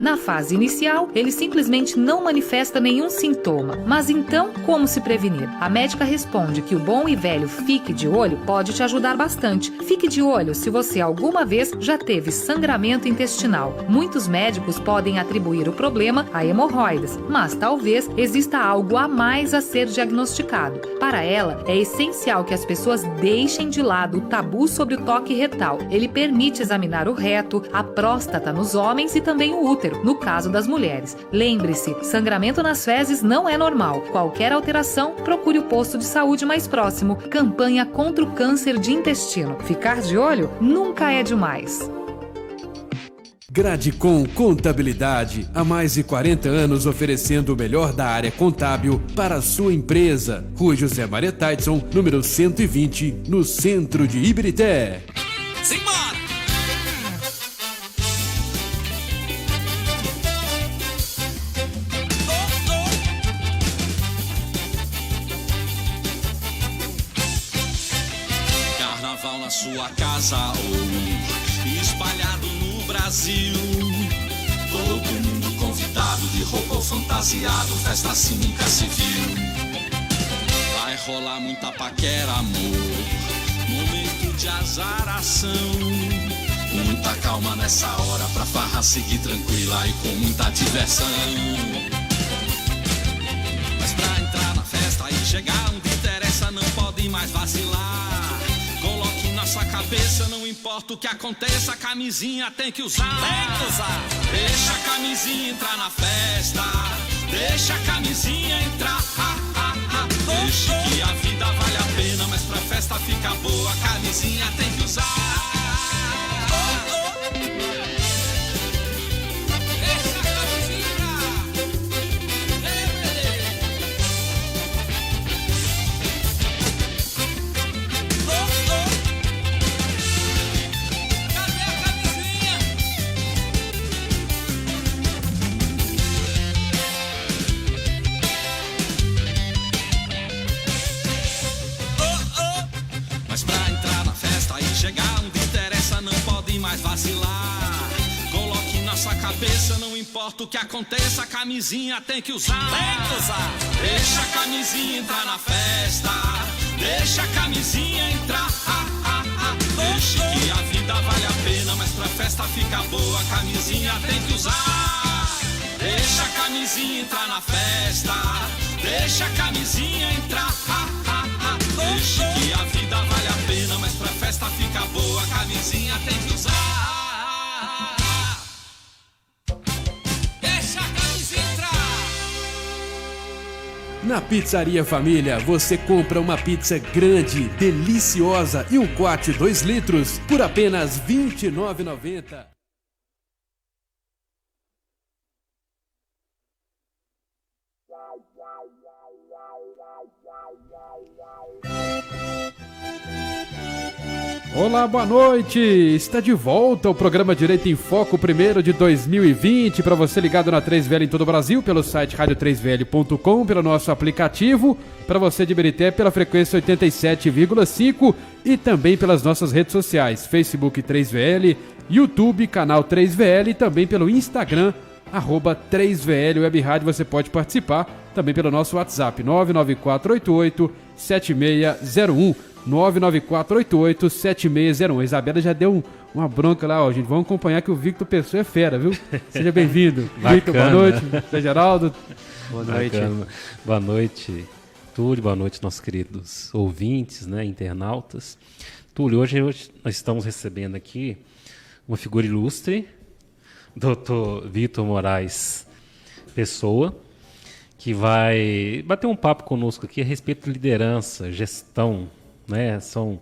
Na fase inicial, ele simplesmente não manifesta nenhum sintoma. Mas então, como se prevenir? A médica responde que o bom e velho fique de olho pode te ajudar bastante. Fique de olho se você alguma vez já teve sangramento intestinal. Muitos médicos podem atribuir o problema a hemorroidas, mas talvez exista algo a mais a ser diagnosticado. Para ela, é essencial que as pessoas deixem de lado o tabu sobre o toque retal. Ele permite examinar o reto, a próstata nos homens e também o útero, no caso das mulheres. Lembre-se, sangramento nas fezes não é normal. Qualquer alteração, procure o posto de saúde mais próximo. Campanha contra o câncer de intestino. Ficar de olho nunca é demais. Gradicom Contabilidade, há mais de 40 anos oferecendo o melhor da área contábil para a sua empresa. Rua José Maria Taidson, número 120, no centro de Ibirité. Simbora! Carnaval na sua casa ou espalhado no Brasil. Todo mundo convidado, de roupa ou fantasiado, festa assim nunca se viu. Vai rolar muita paquera, amor, momento de azaração. Muita calma nessa hora pra farra seguir tranquila e com muita diversão. Mas pra entrar na festa e chegar onde interessa não pode mais vacilar. Nossa cabeça, não importa o que aconteça, a camisinha tem que usar. Tem que usar. Deixa a camisinha entrar na festa. Deixa a camisinha entrar. Deixa que a vida vale a pena, mas pra festa ficar boa, a camisinha tem que usar. Deixa a camisinha entrar. Chegar onde interessa, não pode mais vacilar. Coloque na sua cabeça, não importa o que aconteça, a camisinha tem que usar. Tem que usar. Deixa a camisinha entrar na festa. Deixa a camisinha entrar. Deixa que a vida vale a pena, mas pra festa ficar boa, a camisinha tem que usar. Deixa a camisinha entrar na festa. Deixa a camisinha entrar. Deixa que a vida vale a pena, mas pra festa ficar boa, a camisinha tem que usar. Deixa a camisinha entrar. Na Pizzaria Família, você compra uma pizza grande, deliciosa e um quarte 2 litros por apenas R$ 29,90. Olá, boa noite! Está de volta o programa Direito em Foco, primeiro de 2020, para você ligado na 3VL em todo o Brasil, pelo site radio3vl.com, pelo nosso aplicativo, para você de Ibirité pela frequência 87,5 e também pelas nossas redes sociais, Facebook 3VL, YouTube, canal 3VL e também pelo Instagram, @3VL Web Rádio. Você pode participar também pelo nosso WhatsApp, 99488-7601. 99488-7601. A Isabela já deu uma bronca lá, ó, gente. Vamos acompanhar que o Victor Pessoa é fera, viu? Seja bem-vindo. Victor, boa noite. Zé Geraldo. Boa noite. Boa noite, Túlio. Boa noite, nossos queridos ouvintes, né, internautas. Túlio, hoje nós estamos recebendo aqui uma figura ilustre, Dr. Vitor Moraes Pessoa, que vai bater um papo conosco aqui a respeito de liderança, gestão, né? São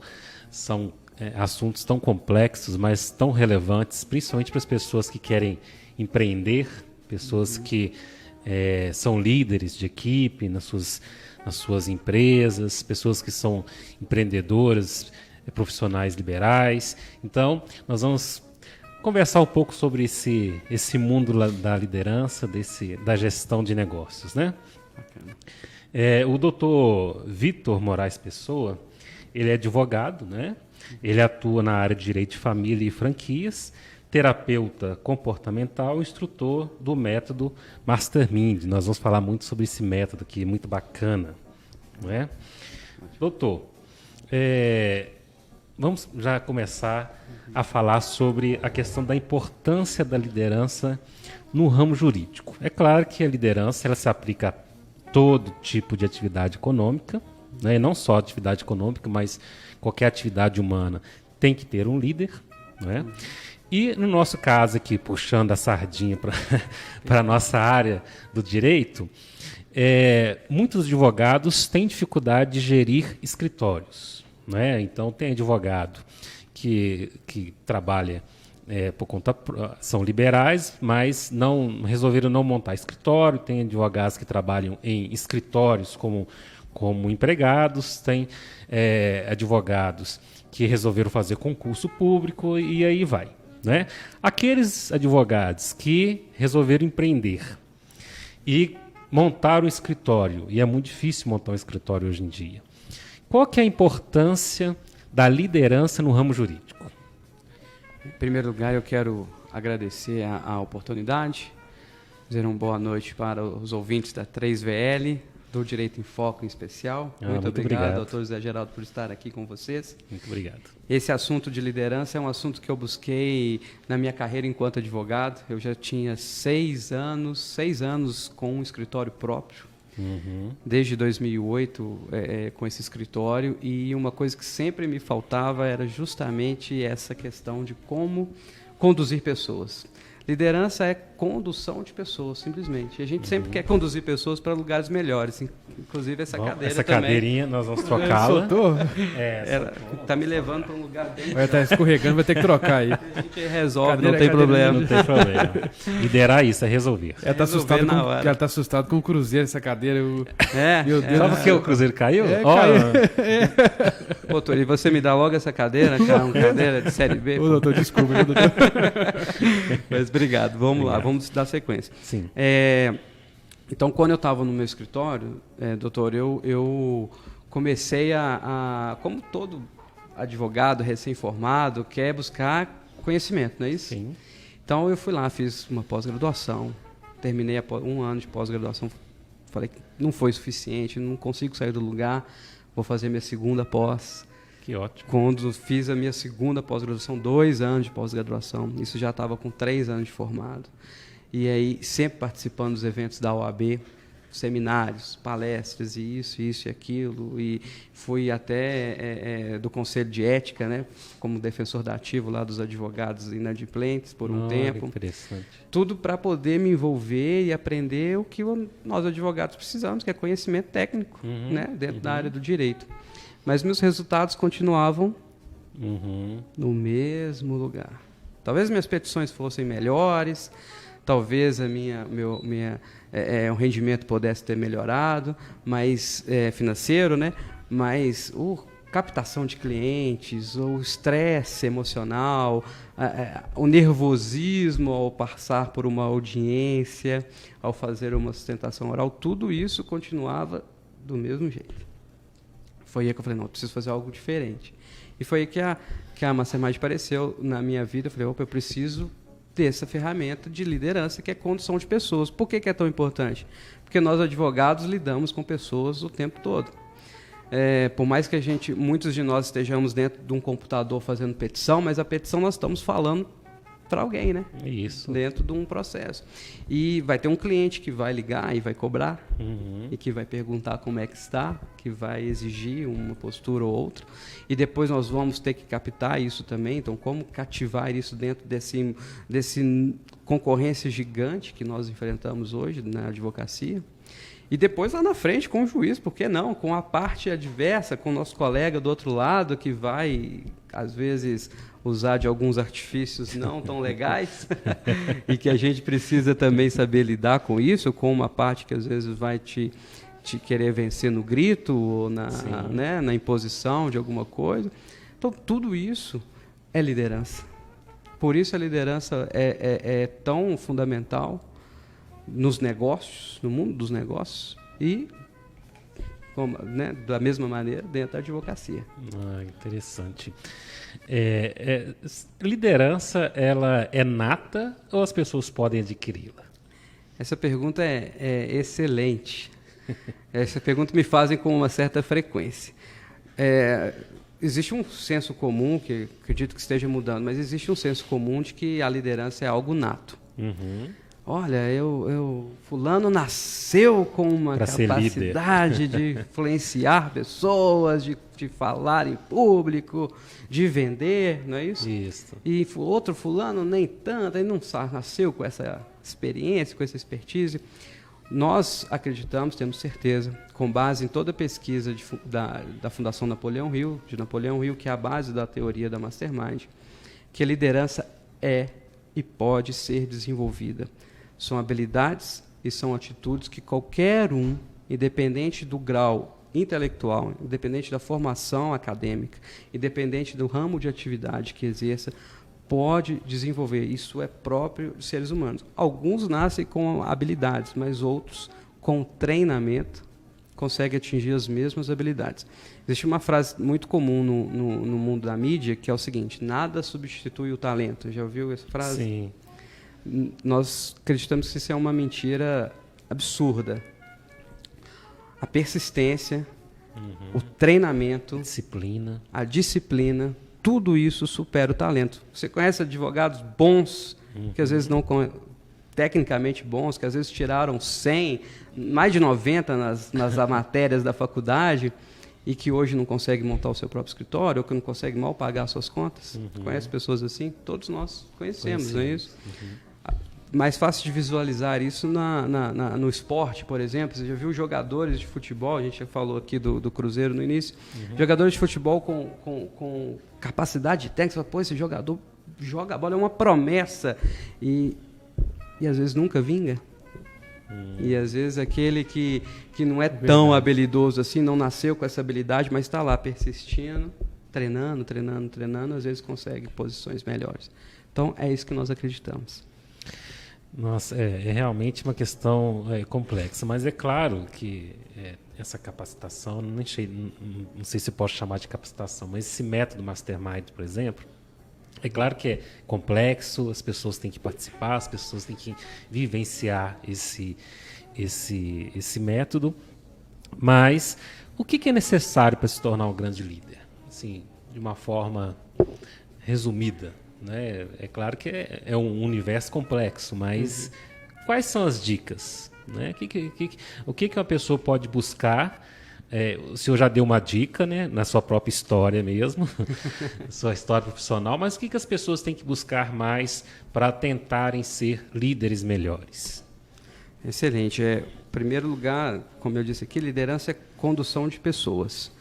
assuntos tão complexos, mas tão relevantes, principalmente para as pessoas que querem empreender, pessoas que são líderes de equipe nas suas empresas, pessoas que são empreendedoras, profissionais liberais. Então, nós vamos conversar um pouco sobre esse mundo da liderança, da gestão de negócios, né? O doutor Vitor Moraes Pessoa, ele é advogado, né? Ele atua na área de direito de família e franquias, terapeuta comportamental, instrutor do método Mastermind. Nós vamos falar muito sobre esse método aqui, muito bacana, não é? Doutor, vamos já começar a falar sobre a questão da importância da liderança no ramo jurídico. É claro que a liderança ela se aplica a todo tipo de atividade econômica, né? E não só atividade econômica, mas qualquer atividade humana tem que ter um líder, né? E no nosso caso aqui, puxando a sardinha para a nossa área do direito, muitos advogados têm dificuldade de gerir escritórios, né? Então, tem advogado que trabalha por conta, são liberais, mas resolveram não montar escritório. Tem advogados que trabalham em escritórios como empregados, tem advogados que resolveram fazer concurso público e aí vai, né? Aqueles advogados que resolveram empreender e montar um escritório, e é muito difícil montar um escritório hoje em dia. Qual que é a importância da liderança no ramo jurídico? Em primeiro lugar, eu quero agradecer a oportunidade, dizer uma boa noite para os ouvintes da 3VL, do Direito em Foco em especial. Muito obrigado, doutor José Geraldo, por estar aqui com vocês. Muito obrigado. Esse assunto de liderança é um assunto que eu busquei na minha carreira enquanto advogado. Eu já tinha 6 anos com um escritório próprio, desde 2008 com esse escritório, e uma coisa que sempre me faltava era justamente essa questão de como conduzir pessoas. Liderança é condução de pessoas, simplesmente. E a gente sempre quer conduzir pessoas para lugares melhores. Inclusive essa cadeira essa também. Cadeirinha, nós vamos trocá-la. Ela está me levando para um lugar bem... Vai estar escorregando, vai ter que trocar aí. A gente resolve, Cadeira, não tem problema. Não tem problema. Liderar isso é resolver. Ela tá Resolver na hora. ela tá assustada com o cruzeiro, essa cadeira. Meu Deus. Sabe por que o Cruzeiro caiu? Pô, Tori, você me dá logo essa cadeira, cara? Uma cadeira de série B? Ô, doutor, desculpa, viu, doutor? Mas obrigado. Vamos lá, vamos dar sequência. Sim. Então, quando eu estava no meu escritório, doutor, eu comecei como todo advogado recém-formado, quer buscar conhecimento, não é isso? Sim. Então, eu fui lá, fiz uma pós-graduação, terminei 1 ano de pós-graduação, falei que não foi suficiente, não consigo sair do lugar, vou fazer minha segunda pós. Que ótimo. Quando fiz a minha segunda pós-graduação, 2 anos de pós-graduação, isso já estava com 3 anos de formado. E aí, sempre participando dos eventos da OAB, seminários, palestras, e isso e aquilo. E fui até do Conselho de Ética, né, como defensor da ativo lá dos advogados inadimplentes por um tempo. Interessante. Tudo para poder me envolver e aprender o que nós advogados precisamos, que é conhecimento técnico, né, dentro da área do direito. Mas meus resultados continuavam no mesmo lugar. Talvez minhas petições fossem melhores, talvez o rendimento pudesse ter melhorado, mas financeiro, né? Mas captação de clientes, o estresse emocional, o nervosismo ao passar por uma audiência, ao fazer uma sustentação oral, tudo isso continuava do mesmo jeito. Foi aí que eu falei, não, eu preciso fazer algo diferente. E foi aí que a Mastermind apareceu na minha vida. Eu falei, opa, eu preciso ter essa ferramenta de liderança, que é condução de pessoas. Por que é tão importante? Porque nós, advogados, lidamos com pessoas o tempo todo. Por mais que muitos de nós estejamos dentro de um computador fazendo petição, mas a petição nós estamos falando para alguém, né? Isso. Dentro de um processo. E vai ter um cliente que vai ligar e vai cobrar, e que vai perguntar como é que está, que vai exigir uma postura ou outra. E depois nós vamos ter que captar isso também. Então, como cativar isso dentro desse concorrência gigante que nós enfrentamos hoje na advocacia? E depois lá na frente com o juiz, por que não? Com a parte adversa, com o nosso colega do outro lado que vai, às vezes, usar de alguns artifícios não tão legais e que a gente precisa também saber lidar com isso, com uma parte que às vezes vai te querer vencer no grito ou na imposição de alguma coisa. Então, tudo isso é liderança. Por isso a liderança é tão fundamental nos negócios, no mundo dos negócios, e né, da mesma maneira dentro da advocacia. Interessante. Liderança, ela é nata ou as pessoas podem adquiri-la? Essa pergunta é excelente. Essa pergunta me fazem com uma certa frequência. Existe um senso comum, que acredito que esteja mudando, mas existe um senso comum de que a liderança é algo nato. Uhum. Olha, fulano nasceu com uma capacidade de influenciar pessoas, de falar em público, de vender, não é isso? Isso. E outro fulano nem tanto, ele não nasceu com essa experiência, com essa expertise. Nós acreditamos, temos certeza, com base em toda a pesquisa da Fundação Napoleão Hill, que é a base da teoria da Mastermind, que a liderança é e pode ser desenvolvida. São habilidades e são atitudes que qualquer um, independente do grau intelectual, independente da formação acadêmica, independente do ramo de atividade que exerça, pode desenvolver. Isso é próprio de seres humanos. Alguns nascem com habilidades, mas outros, com treinamento, conseguem atingir as mesmas habilidades. Existe uma frase muito comum no mundo da mídia, que é o seguinte: nada substitui o talento. Já ouviu essa frase? Sim. Nós acreditamos que isso é uma mentira absurda. A persistência, o treinamento, a disciplina, tudo isso supera o talento. Você conhece advogados bons, que às vezes não tecnicamente bons, que às vezes tiraram 100, mais de 90 nas matérias da faculdade e que hoje não conseguem montar o seu próprio escritório ou que não conseguem mal pagar suas contas? Conhece pessoas assim? Todos nós conhecemos, não é isso? Mais fácil de visualizar isso no esporte, por exemplo. Você já viu jogadores de futebol, a gente já falou aqui do Cruzeiro no início, jogadores de futebol com capacidade técnica, você fala, pô, esse jogador joga a bola, é uma promessa, e às vezes nunca vinga. E às vezes aquele que não é tão habilidoso assim, não nasceu com essa habilidade, mas está lá persistindo, treinando, às vezes consegue posições melhores. Então é isso que nós acreditamos. Nossa, é realmente uma questão complexa, mas é claro que essa capacitação, não sei se posso chamar de capacitação, mas esse método Mastermind, por exemplo, é claro que é complexo, as pessoas têm que participar, as pessoas têm que vivenciar esse método, mas o que é necessário para se tornar um grande líder? Assim, de uma forma resumida. Né? É claro que é um universo complexo, mas quais são as dicas? Né? O que uma pessoa pode buscar? O senhor já deu uma dica, né, na sua própria história mesmo, sua história profissional, mas o que as pessoas têm que buscar mais para tentarem ser líderes melhores? Excelente. Em primeiro lugar, como eu disse aqui, liderança é condução de pessoas.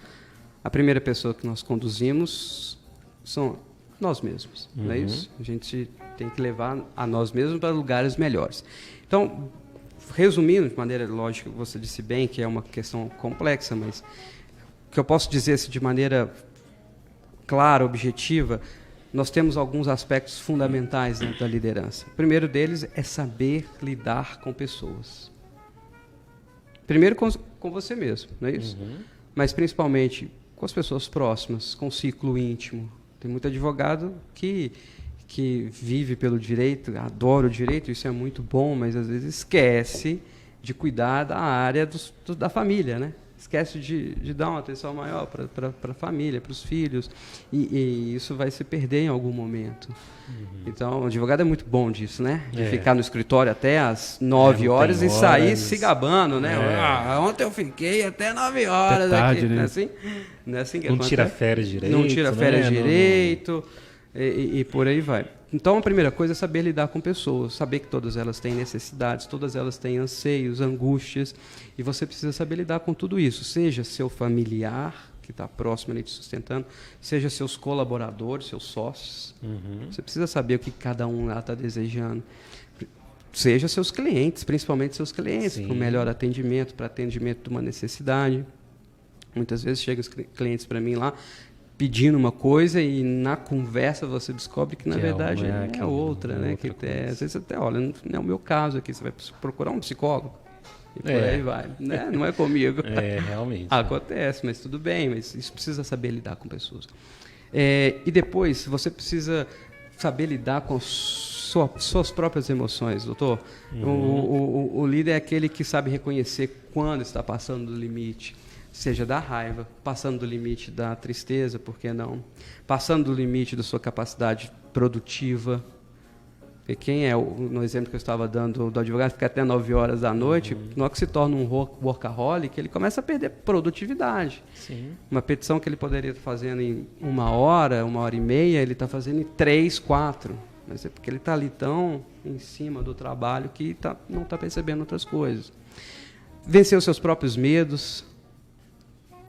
A primeira pessoa que nós conduzimos são nós mesmos, não é isso? A gente tem que levar a nós mesmos para lugares melhores. Então, resumindo, de maneira lógica, você disse bem que é uma questão complexa, mas o que eu posso dizer assim, de maneira clara, objetiva, nós temos alguns aspectos fundamentais dentro da liderança. O primeiro deles é saber lidar com pessoas. Primeiro com você mesmo, não é isso? Mas principalmente com as pessoas próximas, com o ciclo íntimo. Tem muito advogado que vive pelo direito, adora o direito, isso é muito bom, mas às vezes esquece de cuidar da área da família, né? Esquece de dar uma atenção maior para a família, para os filhos, e isso vai se perder em algum momento. Então, o advogado é muito bom disso, né? De ficar no escritório até às 9 horas e sair se gabando, né? Ontem eu fiquei até 9 horas tarde, aqui. né? Não é assim que não acontece? tira férias direito. Não tira férias direito. E por aí vai. Então, a primeira coisa é saber lidar com pessoas, saber que todas elas têm necessidades, todas elas têm anseios, angústias, e você precisa saber lidar com tudo isso, seja seu familiar, que está próximo ali te sustentando, seja seus colaboradores, seus sócios. Você precisa saber o que cada um lá está desejando. Seja seus clientes, principalmente seus clientes, para o melhor atendimento, para atendimento de uma necessidade. Muitas vezes chegam os clientes para mim lá, pedindo uma coisa e na conversa você descobre que na verdade é outra, né? Às vezes até, olha, não é o meu caso aqui, você vai procurar um psicólogo. E por aí vai. Né? Não é comigo. Realmente. Acontece, mas tudo bem. Mas isso precisa saber lidar com pessoas. E depois, você precisa saber lidar com suas próprias emoções, doutor. O líder é aquele que sabe reconhecer quando está passando do limite, seja da raiva, passando do limite da tristeza, por que não? Passando do limite da sua capacidade produtiva. E quem é, no exemplo que eu estava dando, do advogado fica até 9 horas da noite, na hora que se torna um workaholic, ele começa a perder produtividade. Sim. Uma petição que ele poderia estar fazendo em 1 hora, 1h30, ele está fazendo em 3, 4. Mas é porque ele está ali tão em cima do trabalho que não está percebendo outras coisas. Vencer os seus próprios medos,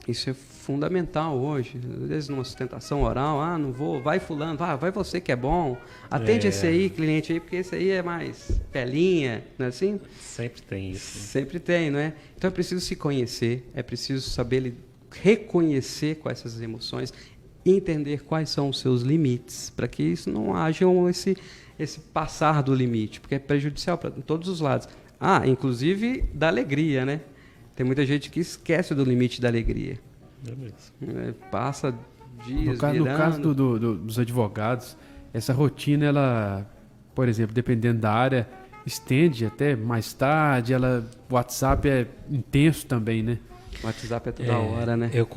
isso é fundamental hoje. Às vezes numa sustentação oral, não vou, vai fulano, vai você que é bom, atende esse aí, cliente aí, porque esse aí é mais pelinha, não é assim? Sempre tem isso. Sempre tem, não é? Então é preciso se conhecer, é preciso saber reconhecer quais são essas emoções, entender quais são os seus limites, para que isso não haja esse passar do limite, porque é prejudicial para todos os lados. Inclusive da alegria, né? Tem muita gente que esquece do limite da alegria. Passa dias No caso dos advogados, essa rotina, ela, por exemplo, dependendo da área, estende até mais tarde, o WhatsApp é intenso também, né? O WhatsApp é toda hora, né? Eu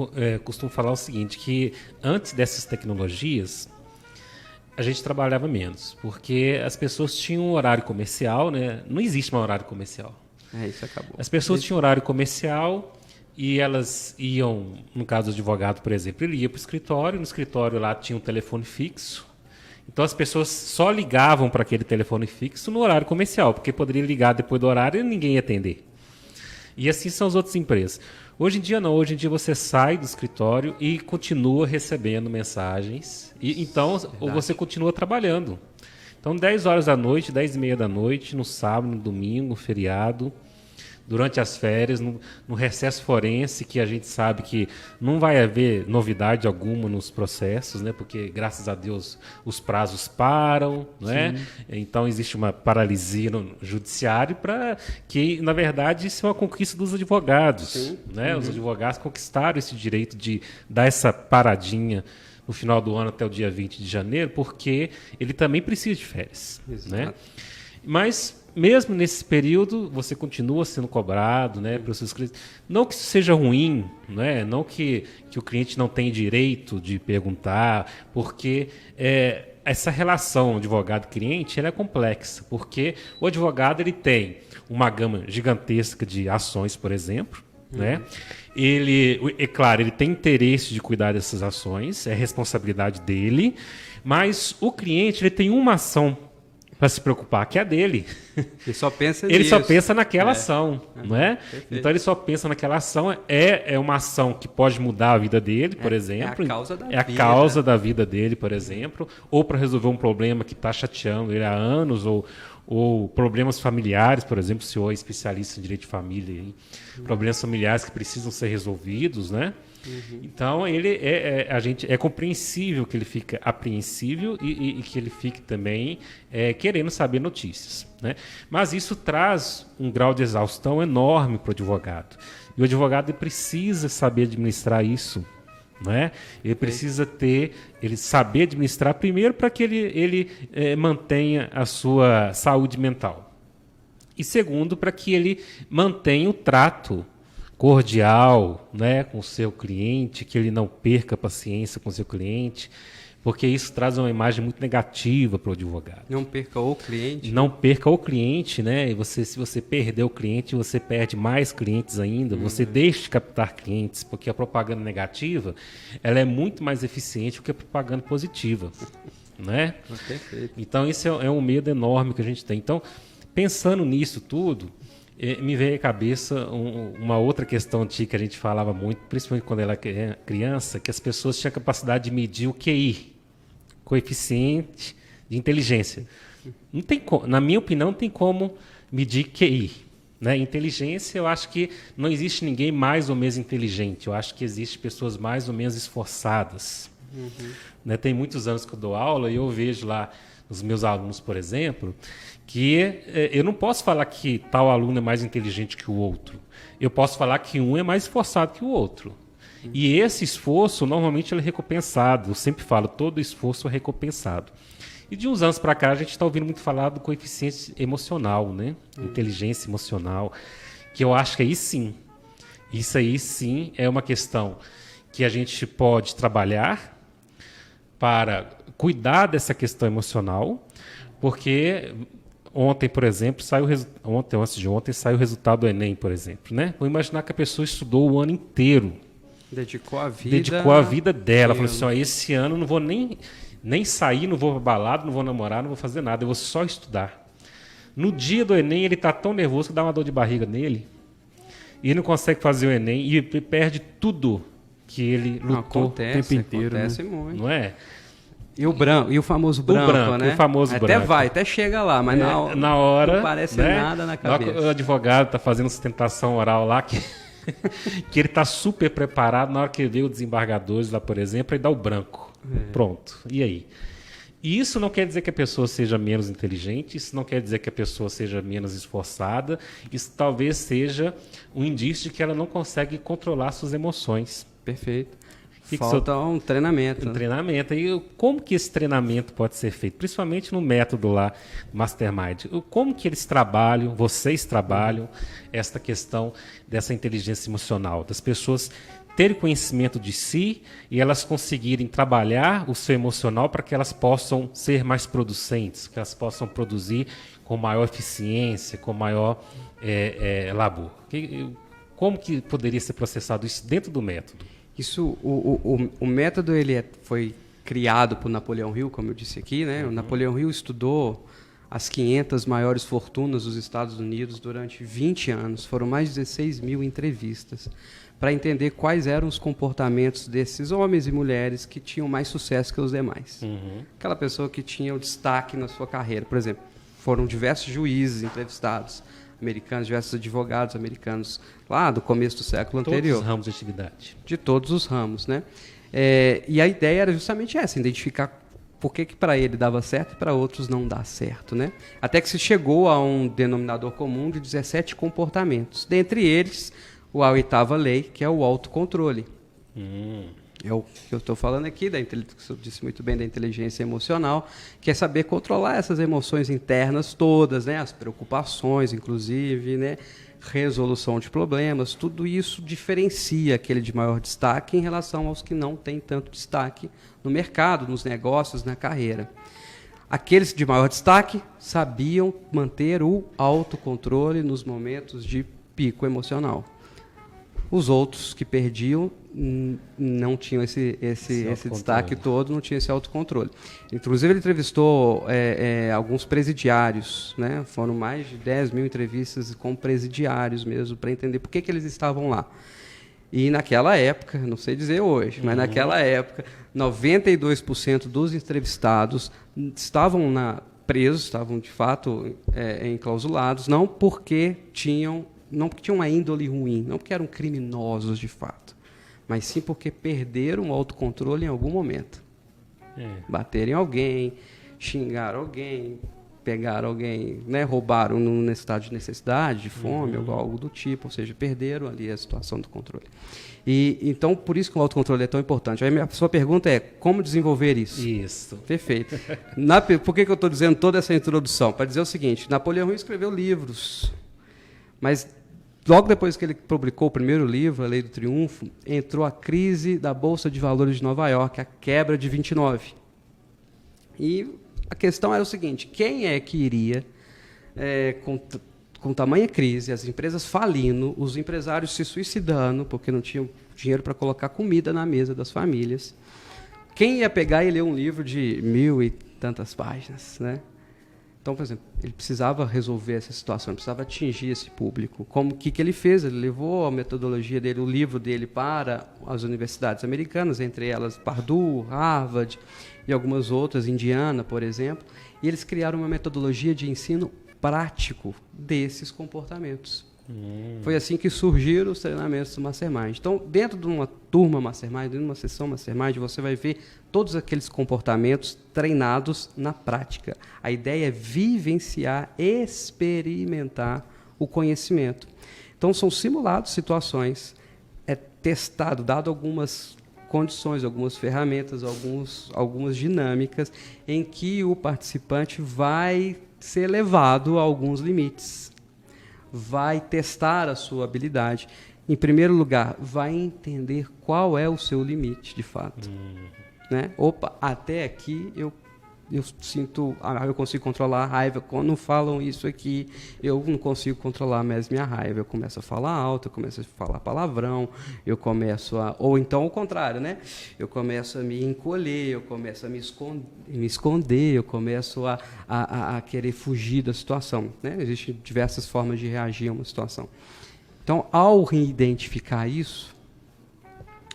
costumo falar o seguinte, que antes dessas tecnologias, a gente trabalhava menos, porque as pessoas tinham um horário comercial, né? Não existe mais horário comercial. Isso acabou. As pessoas tinham horário comercial e elas iam, no caso do advogado, por exemplo, ele ia para o escritório, no escritório lá tinha um telefone fixo, então as pessoas só ligavam para aquele telefone fixo no horário comercial, porque poderia ligar depois do horário e ninguém ia atender. E assim são as outras empresas. Hoje em dia não, hoje em dia você sai do escritório e continua recebendo mensagens, então você continua trabalhando. Então 10 horas da noite, 10h30 da noite, no sábado, no domingo, feriado, durante as férias, no recesso forense, que a gente sabe que não vai haver novidade alguma nos processos, né? Porque, graças a Deus, os prazos param, né? Então, existe uma paralisia no judiciário para que, na verdade, isso é uma conquista dos advogados. Né? Os advogados conquistaram esse direito de dar essa paradinha no final do ano até o dia 20 de janeiro, porque ele também precisa de férias. Né? Mas, mesmo nesse período, você continua sendo cobrado, né, pelos seus clientes. Não que isso seja ruim, né? Não que o cliente não tenha direito de perguntar, porque essa relação advogado-cliente ela é complexa, porque o advogado ele tem uma gama gigantesca de ações, por exemplo, né? Claro, ele tem interesse de cuidar dessas ações, é responsabilidade dele, mas o cliente ele tem uma ação para se preocupar, que é a dele. Ele só pensa Ele nisso. só pensa naquela ação, não é? Perfeito. Então ele só pensa naquela ação, é uma ação que pode mudar a vida dele, por exemplo. É a causa da vida. É a causa da vida dele, por exemplo, ou para resolver um problema que está chateando ele há anos, ou problemas familiares, por exemplo, o senhor é especialista em direito de família, problemas familiares que precisam ser resolvidos, né? Então é compreensível que ele fique apreensível e que ele fique também querendo saber notícias, né? Mas isso traz um grau de exaustão enorme para o advogado, e o advogado precisa saber administrar isso, né? Ele precisa saber administrar primeiro para que ele mantenha a sua saúde mental, e segundo, para que ele mantenha o trato cordial, né, com o seu cliente, que ele não perca a paciência com o seu cliente, porque isso traz uma imagem muito negativa para o advogado. Não perca o cliente. Não perca o cliente, né? E se você perder o cliente, você perde mais clientes ainda, você deixa de captar clientes, porque a propaganda negativa ela é muito mais eficiente do que a propaganda positiva, né? Perfeito. Então, isso é um medo enorme que a gente tem. Então, pensando nisso tudo, me veio à cabeça uma outra questão antiga que a gente falava muito, principalmente quando ela era criança, que as pessoas tinham a capacidade de medir o QI, coeficiente de inteligência. Não tem na minha opinião, não tem como medir QI. Né? Inteligência, eu acho que não existe ninguém mais ou menos inteligente. Eu acho que existem pessoas mais ou menos esforçadas. Né? Tem muitos anos que eu dou aula e eu vejo lá os meus alunos, por exemplo, que eu não posso falar que tal aluno é mais inteligente que o outro. Eu posso falar que um é mais esforçado que o outro. E esse esforço, normalmente, ele é recompensado. Eu sempre falo, todo esforço é recompensado. E de uns anos para cá, a gente está ouvindo muito falar do coeficiente emocional, né? Inteligência emocional, que eu acho que aí sim, isso aí sim é uma questão que a gente pode trabalhar para cuidar dessa questão emocional, porque ontem, por exemplo, ontem ou antes de ontem, saiu o resultado do Enem, por exemplo, né? Vou imaginar que a pessoa estudou o ano inteiro. Dedicou a vida dela. Falou assim, ó, esse ano eu não vou nem sair, não vou pra balada, não vou namorar, não vou fazer nada, eu vou só estudar. No dia do Enem, ele tá tão nervoso que dá uma dor de barriga nele, e não consegue fazer o Enem, e perde tudo que ele lutou o tempo inteiro. Acontece muito. Não é? E o famoso branco, né? O famoso branco. Até chega lá, mas na hora não parece né? nada na cabeça. O advogado está fazendo sustentação oral lá, que ele está super preparado, na hora que ele vê o desembargador lá, por exemplo, ele dá o branco. Pronto. E aí? E isso não quer dizer que a pessoa seja menos inteligente, isso não quer dizer que a pessoa seja menos esforçada, isso talvez seja um indício de que ela não consegue controlar suas emoções. Perfeito. Falta um treinamento. Um treinamento. E como que esse treinamento pode ser feito? Principalmente no método lá, Mastermind. Como que vocês trabalham esta questão dessa inteligência emocional, das pessoas terem conhecimento de si e elas conseguirem trabalhar o seu emocional para que elas possam ser mais producentes, que elas possam produzir com maior eficiência, com maior labor. Como que poderia ser processado isso dentro do método? Isso, o método foi criado por Napoleão Hill, como eu disse aqui, né? O Napoleão Hill estudou as 500 maiores fortunas dos Estados Unidos durante 20 anos. Foram mais de 16 mil entrevistas para entender quais eram os comportamentos desses homens e mulheres que tinham mais sucesso que os demais. Aquela pessoa que tinha o destaque na sua carreira. Por exemplo, foram diversos juízes entrevistados, americanos, diversos advogados americanos, lá do começo do século anterior. Todos os ramos de atividade. De todos os ramos, né? E a ideia era justamente essa, identificar por que para ele dava certo e para outros não dá certo, né? Até que se chegou a um denominador comum de 17 comportamentos. Dentre eles, a 8ª lei, que é o autocontrole. É o que eu estou falando aqui, que eu disse muito bem, da inteligência emocional, que é saber controlar essas emoções internas todas, né? As preocupações, inclusive, né? Resolução de problemas, tudo isso diferencia aquele de maior destaque em relação aos que não têm tanto destaque no mercado, nos negócios, na carreira. Aqueles de maior destaque sabiam manter o autocontrole nos momentos de pico emocional. Os outros que perdiam não tinham esse destaque todo, não tinham esse autocontrole. Inclusive, ele entrevistou alguns presidiários, né? Foram mais de 10 mil entrevistas com presidiários mesmo, para entender por que eles estavam lá. E naquela época, não sei dizer hoje, mas naquela época, 92% dos entrevistados estavam presos, estavam de fato enclausulados, não porque tinham uma índole ruim, não porque eram criminosos de fato, mas sim porque perderam o autocontrole em algum momento. Bateram em alguém, xingaram alguém, pegaram alguém, né, roubaram num estado de necessidade, de fome, ou algo do tipo, ou seja, perderam ali a situação do controle. E então, por isso que o autocontrole é tão importante. Aí a sua pergunta é, como desenvolver isso? Isso. Perfeito. Por que eu estou dizendo toda essa introdução? Para dizer o seguinte, Napoleão Hill escreveu livros, mas logo depois que ele publicou o primeiro livro, A Lei do Triunfo, entrou a crise da Bolsa de Valores de Nova York, a quebra de 29. E a questão era o seguinte, quem é que iria, com tamanha crise, as empresas falindo, os empresários se suicidando, porque não tinham dinheiro para colocar comida na mesa das famílias, quem ia pegar e ler um livro de 1000 e tantas páginas, né? Então, por exemplo, ele precisava resolver essa situação, ele precisava atingir esse público. O que ele fez? Ele levou a metodologia dele, o livro dele, para as universidades americanas, entre elas Purdue, Harvard e algumas outras, Indiana, por exemplo, e eles criaram uma metodologia de ensino prático desses comportamentos. Foi assim que surgiram os treinamentos do Mastermind. Então, dentro de uma turma Mastermind, dentro de uma sessão Mastermind, você vai ver todos aqueles comportamentos treinados na prática. A ideia é vivenciar, experimentar o conhecimento. Então, são simulados situações, é testado, dado algumas condições, algumas ferramentas, algumas dinâmicas, em que o participante vai ser levado a alguns limites. Vai testar a sua habilidade. Em primeiro lugar, vai entender qual é o seu limite, de fato. Né? Opa, até aqui eu sinto, eu consigo controlar a raiva. Quando falam isso aqui, eu não consigo controlar mais minha raiva. Eu começo a falar alto, eu começo a falar palavrão, eu começo a... Ou então o contrário, né? Eu começo a me encolher, eu começo a me esconder, eu começo a querer fugir da situação. Né? Existem diversas formas de reagir a uma situação. Então, ao identificar isso,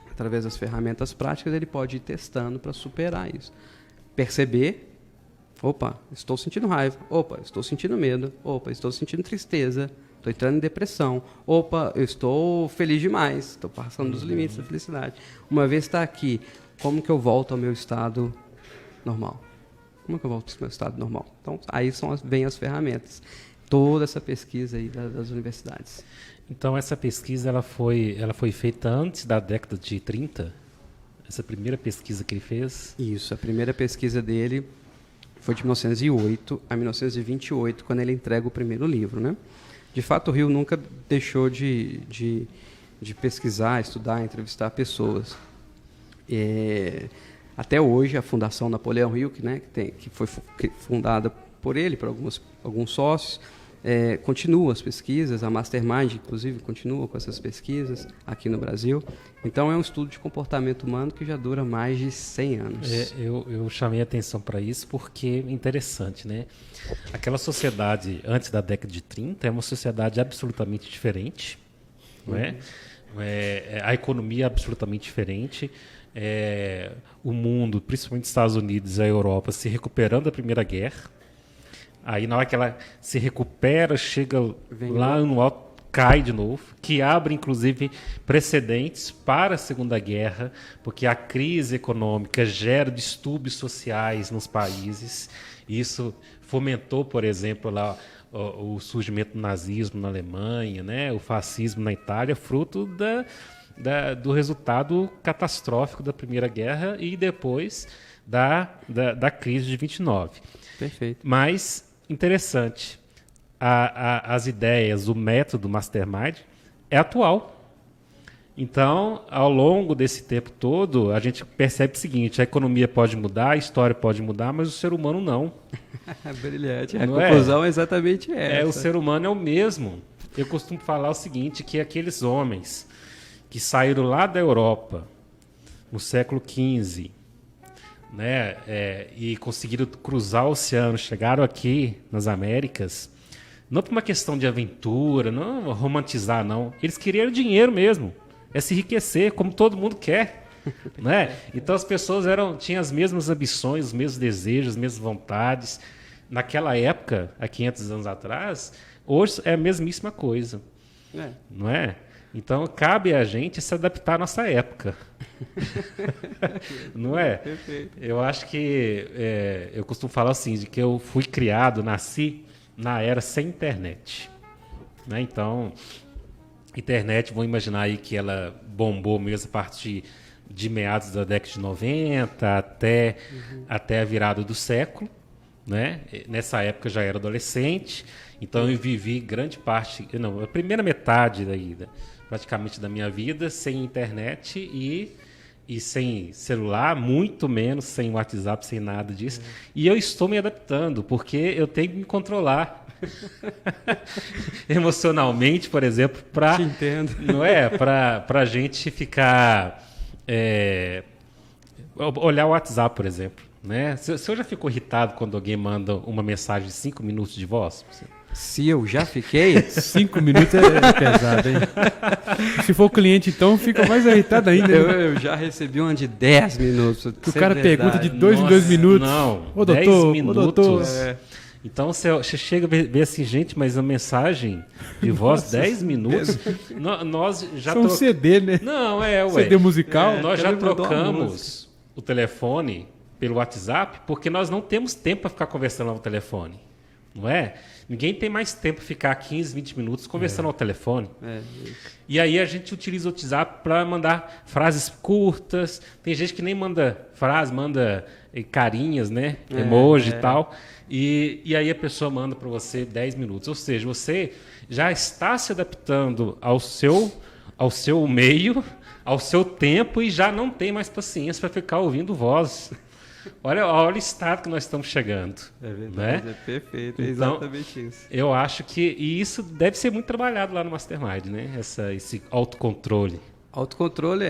através das ferramentas práticas, ele pode ir testando para superar isso. Perceber, opa, estou sentindo raiva, opa, estou sentindo medo, opa, estou sentindo tristeza, estou entrando em depressão, opa, eu estou feliz demais, estou passando dos limites da felicidade. Uma vez está aqui, como que eu volto ao meu estado normal? Como que eu volto ao meu estado normal? Então, aí vem as ferramentas. Toda essa pesquisa aí das universidades. Então, essa pesquisa ela foi feita antes da década de 30? Essa primeira pesquisa que ele fez? Isso, a primeira pesquisa dele foi de 1908 a 1928, quando ele entrega o primeiro livro, né? De fato, o Hill nunca deixou de pesquisar, estudar, entrevistar pessoas. Até hoje, a Fundação Napoleão Hill, que foi fundada por ele, por alguns sócios, continua as pesquisas, a Mastermind, inclusive, continua com essas pesquisas aqui no Brasil. Então, é um estudo de comportamento humano que já dura mais de 100 anos. Eu chamei a atenção para isso porque é interessante, né? Aquela sociedade antes da década de 30 é uma sociedade absolutamente diferente, não é? A economia é absolutamente diferente. O mundo, principalmente os Estados Unidos e a Europa, se recuperando da Primeira Guerra. Aí, na hora que ela se recupera, chega lá no alto, cai de novo, que abre, inclusive, precedentes para a Segunda Guerra, porque a crise econômica gera distúrbios sociais nos países. Isso fomentou, por exemplo, lá, o surgimento do nazismo na Alemanha, né, o fascismo na Itália, fruto do resultado catastrófico da Primeira Guerra e depois da crise de 29. Perfeito. Mas... interessante, as ideias, o método Mastermind é atual. Então, ao longo desse tempo todo, a gente percebe o seguinte: a economia pode mudar, a história pode mudar, mas o ser humano não. Brilhante. A conclusão é exatamente essa. O ser humano é o mesmo. Eu costumo falar o seguinte, que aqueles homens que saíram lá da Europa no século XV, né, e conseguiram cruzar o oceano, chegaram aqui nas Américas, não por uma questão de aventura, não romantizar, não. Eles queriam dinheiro mesmo, se enriquecer, como todo mundo quer. Né? Então as pessoas tinham as mesmas ambições, os mesmos desejos, as mesmas vontades. Naquela época, há 500 anos atrás, hoje é a mesmíssima coisa. Não é? Então, cabe a gente se adaptar à nossa época. Não é? Perfeito. Eu acho que... eu costumo falar assim, de que eu fui criado, nasci na era sem internet. Né? Então, internet, vamos imaginar aí que ela bombou mesmo a partir de meados da década de 90 até a virada do século. Né? Nessa época eu já era adolescente, então eu vivi grande parte... Não, a primeira metade praticamente da minha vida sem internet e sem celular, muito menos sem WhatsApp, sem nada disso. E eu estou me adaptando, porque eu tenho que me controlar emocionalmente, por exemplo, para a gente ficar olhar o WhatsApp, por exemplo. Né? Você já ficou irritado quando alguém manda uma mensagem de 5 minutos de voz? Se eu já fiquei... 5 minutos é pesado, hein? Se for cliente, então, fica mais irritado ainda. Eu já recebi uma de 10 minutos. Que o cara pergunta de 2 em 2 minutos. Não, ô, 10 doutor, minutos. Ô, doutor. Então você chega a ver assim, gente, mas a mensagem de voz 10 minutos, nós já Isso é um CD, né? Não, ué. CD musical. Nós já trocamos o telefone pelo WhatsApp porque nós não temos tempo para ficar conversando no telefone. Não é? Ninguém tem mais tempo para ficar 15, 20 minutos conversando ao telefone. E aí a gente utiliza o WhatsApp para mandar frases curtas. Tem gente que nem manda frase, manda carinhas, né? Emoji e tal. E aí a pessoa manda para você 10 minutos. Ou seja, você já está se adaptando ao seu meio, ao seu tempo e já não tem mais paciência para ficar ouvindo voz. Olha o estado que nós estamos chegando. É verdade, né? É perfeito, é então, exatamente isso. Eu acho que isso deve ser muito trabalhado lá no Mastermind, né? Esse autocontrole. Autocontrole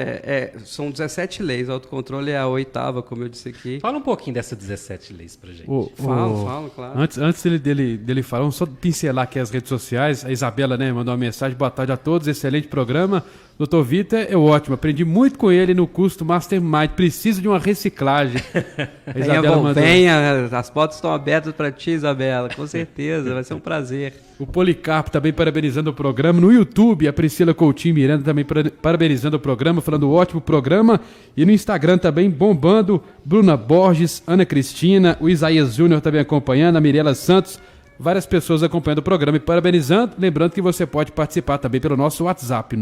são 17 leis, autocontrole é a 8ª, como eu disse aqui. Fala um pouquinho dessas 17 leis pra gente. Falo, claro. Antes dele falar, vamos só pincelar aqui as redes sociais. A Isabela, né, mandou uma mensagem: boa tarde a todos, excelente programa. Dr. Vitor é ótimo, aprendi muito com ele no curso do Mastermind, preciso de uma reciclagem. A Isabela mandou. Venha, as portas estão abertas para ti, Isabela, com certeza, vai ser um prazer. O Policarpo também parabenizando o programa. No YouTube, a Priscila Coutinho Miranda também parabenizando o programa, falando ótimo programa. E no Instagram também bombando, Bruna Borges, Ana Cristina, o Isaías Júnior também acompanhando, a Mirela Santos. Várias pessoas acompanhando o programa e parabenizando. Lembrando que você pode participar também pelo nosso WhatsApp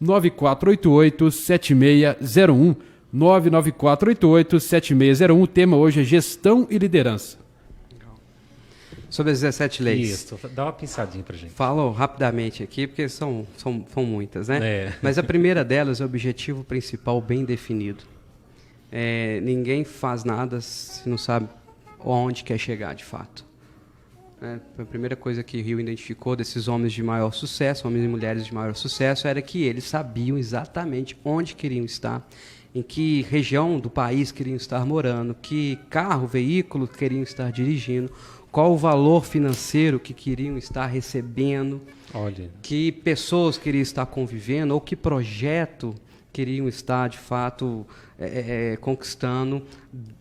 99488-7601. 99488-7601. O tema hoje é gestão e liderança. Sobre as 17 leis. Isso, dá uma pinçadinha pra gente. Falo rapidamente aqui, porque são muitas, né? Mas a primeira delas é o objetivo principal bem definido. Ninguém faz nada se não sabe onde quer chegar de fato. A primeira coisa que Rio identificou desses homens de maior sucesso, homens e mulheres de maior sucesso, era que eles sabiam exatamente onde queriam estar, em que região do país queriam estar morando, que carro, veículo queriam estar dirigindo, qual o valor financeiro que queriam estar recebendo, que pessoas queriam estar convivendo, ou que projeto queriam estar, de fato, conquistando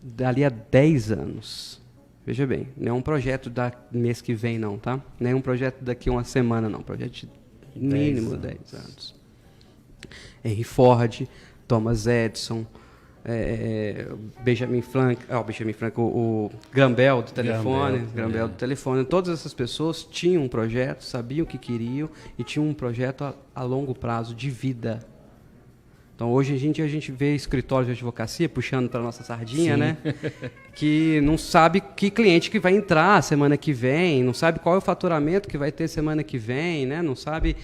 dali a 10 anos. Veja bem, não é um projeto da mês que vem, não, tá? Não é um projeto daqui a uma semana, não. Projeto de mínimo 10 anos. Henry Ford, Thomas Edison, Benjamin Franklin, o Graham Bell do telefone, Graham do telefone. Todas essas pessoas tinham um projeto, sabiam o que queriam e tinham um projeto a longo prazo de vida. Então, hoje a gente vê escritórios de advocacia puxando para a nossa sardinha, né? Que não sabe que cliente que vai entrar semana que vem, não sabe qual é o faturamento que vai ter semana que vem, né? Não sabe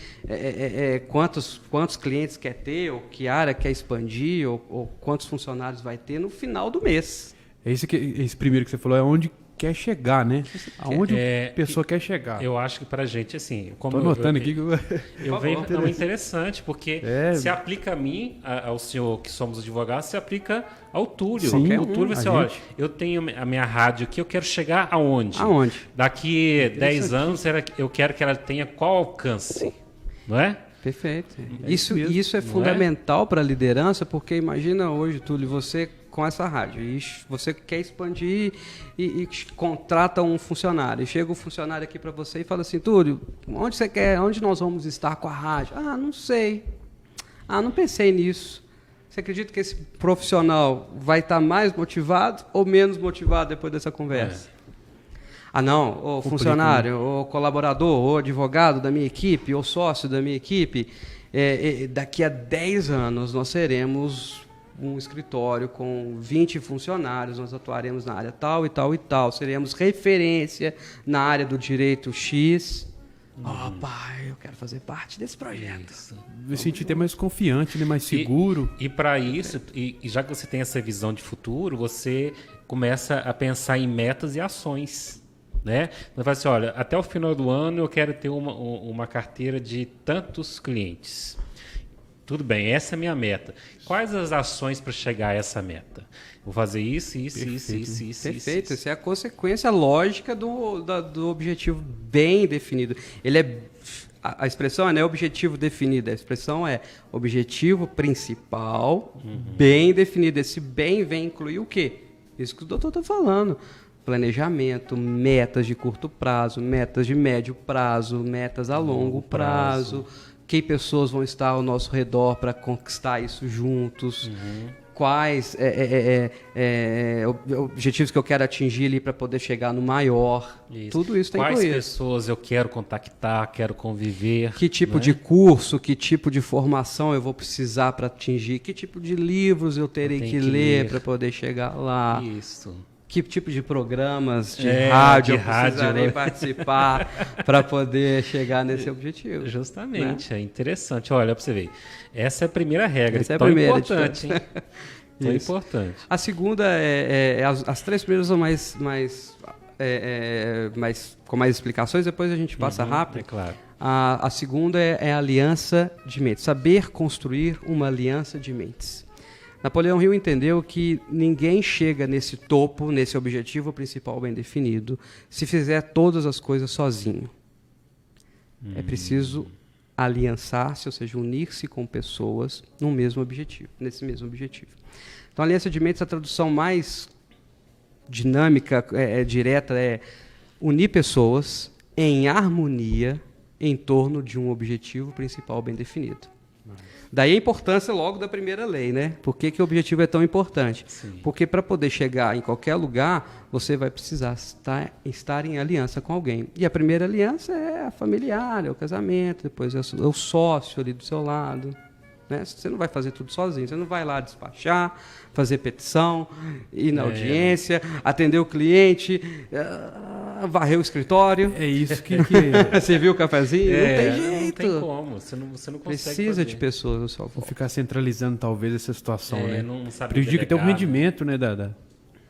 quantos clientes quer ter, ou que área quer expandir, ou quantos funcionários vai ter no final do mês. Esse primeiro que você falou é onde quer chegar, né? Aonde a pessoa quer chegar. Eu acho que pra gente, assim... Estou anotando aqui. É interessante, porque se aplica a mim, ao senhor que somos advogados, se aplica ao Túlio. Sim, o Túlio vai ser, olha, eu tenho a minha rádio aqui, eu quero chegar aonde? Daqui 10 anos, eu quero que ela tenha qual alcance, não é? Perfeito. Isso é fundamental para a liderança, porque imagina hoje, Túlio, você com essa rádio, e você quer expandir e contrata um funcionário, e chega um funcionário aqui para você e fala assim: Túlio, onde nós vamos estar com a rádio? Não sei, não pensei nisso. Você acredita que esse profissional vai estar mais motivado ou menos motivado depois dessa conversa? Não, o funcionário, o colaborador, o advogado da minha equipe, o sócio da minha equipe, daqui a 10 anos nós seremos um escritório com 20 funcionários, nós atuaremos na área tal e tal e tal, seremos referência na área do direito X. Pai, eu quero fazer parte desse projeto. Me sentir até mais confiante, né? Mais seguro. E para isso, e já que você tem essa visão de futuro, você começa a pensar em metas e ações. Né? Você fala assim, olha, até o final do ano eu quero ter uma carteira de tantos clientes. Tudo bem, essa é a minha meta. Quais as ações para chegar a essa meta? Vou fazer isso. Perfeito, essa é a consequência lógica do objetivo bem definido. A expressão não é objetivo definido, a expressão é objetivo principal, bem definido. Esse bem vem incluir o quê? Isso que o doutor está falando. planejamento, metas de curto prazo, metas de médio prazo, metas a longo prazo, que pessoas vão estar ao nosso redor para conquistar isso juntos, quais objetivos que eu quero atingir ali para poder chegar no maior. Isso. Tudo isso tem que Quais incluir. pessoas eu quero contactar, quero conviver. Que tipo né? de curso, que tipo de formação eu vou precisar para atingir, que tipo de livros eu terei que ler para poder chegar lá. Isso. Que tipo de programas de rádio eu precisarei né? participar para poder chegar nesse objetivo. Justamente, né? é interessante. Olha, para você ver. Essa é a primeira regra. Essa é a tão primeira, importante, hein? Tão Isso. importante. A segunda as três primeiras são com mais explicações, depois a gente passa rápido. É claro. A segunda é a aliança de mentes, saber construir uma aliança de mentes. Napoleão Hill entendeu que ninguém chega nesse topo, nesse objetivo principal bem definido, se fizer todas as coisas sozinho. É preciso aliançar-se, ou seja, unir-se com pessoas nesse mesmo objetivo. Então, a aliança de mentes, a tradução mais dinâmica, direta, é unir pessoas em harmonia em torno de um objetivo principal bem definido. Daí a importância logo da primeira lei, né? Por que o objetivo é tão importante? Sim. Porque para poder chegar em qualquer lugar, você vai precisar estar em aliança com alguém. E a primeira aliança é a familiar, é o casamento, depois é o sócio ali do seu lado. Né? Você não vai fazer tudo sozinho, você não vai lá despachar, fazer petição, ir na audiência, atender o cliente, varrer o escritório. É isso que servir o cafezinho. Não tem jeito. Não tem como, você não consegue Precisa fazer. de pessoas ao seu vou favor. ficar centralizando talvez essa situação, né? Não sabe Prejudica até o delegar, rendimento, né?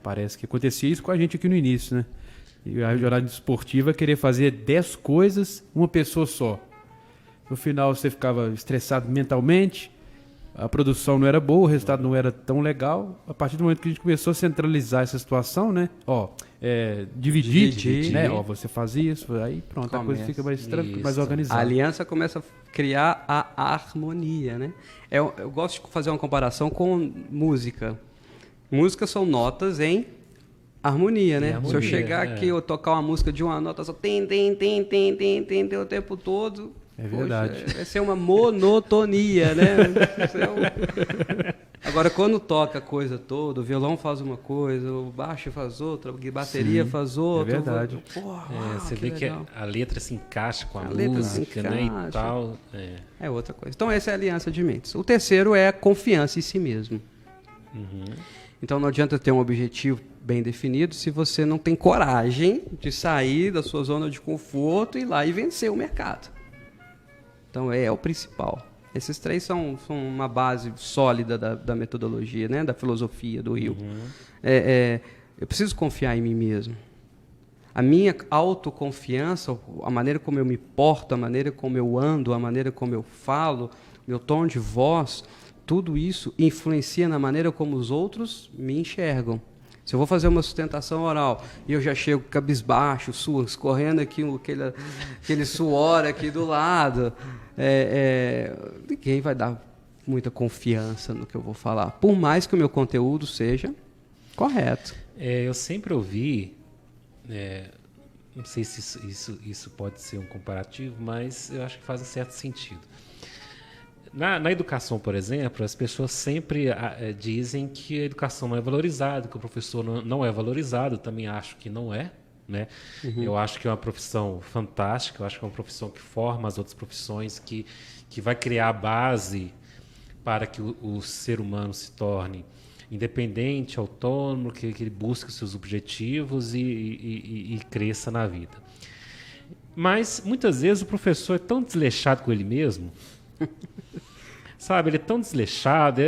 Parece que acontecia isso com a gente aqui no início, né? E a jornada esportiva querer fazer 10 coisas, uma pessoa só. No final você ficava estressado mentalmente, a produção não era boa, o resultado não era tão legal. A partir do momento que a gente começou a centralizar essa situação, né? Dividir, né? Você faz isso, aí pronto, a coisa fica mais organizada. A aliança começa a criar a harmonia, né? Eu gosto de fazer uma comparação com música. Músicas são notas em harmonia, né? Se eu chegar aqui, eu tocar uma música de uma nota só, tem o tempo todo... É verdade. Poxa, vai ser uma monotonia, né? Agora, quando toca a coisa toda, o violão faz uma coisa, o baixo faz outra, a bateria faz outra. É verdade. Você vê legal. que a letra se encaixa com a letra música, né? E tal. É outra coisa. Então, essa é a aliança de mentes. O terceiro é a confiança em si mesmo. Então, não adianta ter um objetivo bem definido se você não tem coragem de sair da sua zona de conforto e ir lá e vencer o mercado. Então, é o principal. Esses três são uma base sólida da metodologia, né? Da filosofia do Hill. Eu preciso confiar em mim mesmo. A minha autoconfiança, a maneira como eu me porto, a maneira como eu ando, a maneira como eu falo, meu tom de voz, tudo isso influencia na maneira como os outros me enxergam. Se eu vou fazer uma sustentação oral e eu já chego cabisbaixo, escorrendo aqui aquele suor aqui do lado, ninguém vai dar muita confiança no que eu vou falar, por mais que o meu conteúdo seja correto. Eu sempre ouvi, não sei se isso pode ser um comparativo, mas eu acho que faz um certo sentido. Na educação, por exemplo, as pessoas sempre dizem que a educação não é valorizada, que o professor não é valorizado. Eu também acho que não é, né? Eu acho que é uma profissão fantástica, eu acho que é uma profissão que forma as outras profissões, que vai criar a base para que o ser humano se torne independente, autônomo, que ele busque os seus objetivos e cresça na vida. Mas, muitas vezes, o professor é tão desleixado com ele mesmo... Sabe, ele é tão desleixado.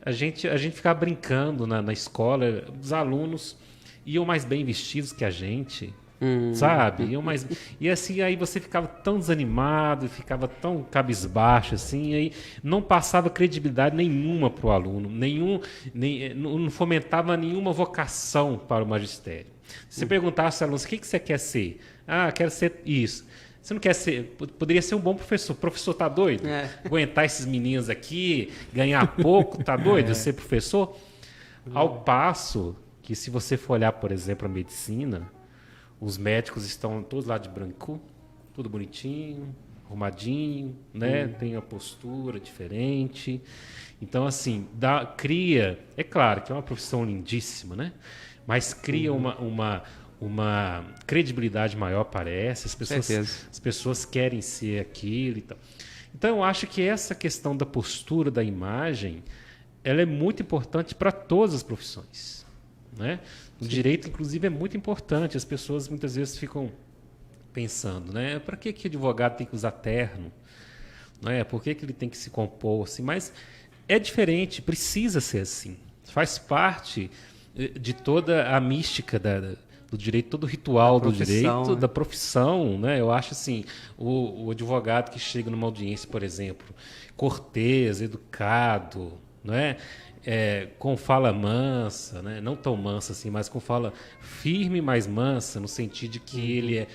A gente ficava brincando na escola, os alunos iam mais bem vestidos que a gente, sabe? E assim, aí você ficava tão desanimado, ficava tão cabisbaixo, assim, aí não passava credibilidade nenhuma para o aluno, não fomentava nenhuma vocação para o magistério. Se você perguntasse aos alunos, o que você quer ser? Quero ser isso. Você não quer ser... Poderia ser um bom professor. O professor tá doido? Aguentar esses meninos aqui, ganhar pouco, tá doido ser professor? Ao passo que se você for olhar, por exemplo, a medicina, os médicos estão todos lá de branco, tudo bonitinho, arrumadinho, né? Tem a postura diferente. Então, assim, cria... É claro que é uma profissão lindíssima, né? Mas cria uma credibilidade maior, parece. As pessoas querem ser aquilo e tal. Então, eu acho que essa questão da postura, da imagem, ela é muito importante para todas as profissões, né? O direito, inclusive, é muito importante. As pessoas muitas vezes ficam pensando, né? Para que advogado tem que usar terno? Né? Por que ele tem que se compor assim? Mas é diferente, precisa ser assim. Faz parte de toda a mística do direito, todo o ritual do direito, da profissão, né? Eu acho assim, o advogado que chega numa audiência, por exemplo, cortês, educado, né? Com fala mansa, né? Não tão mansa assim, mas com fala firme, mas mansa, no sentido de que ele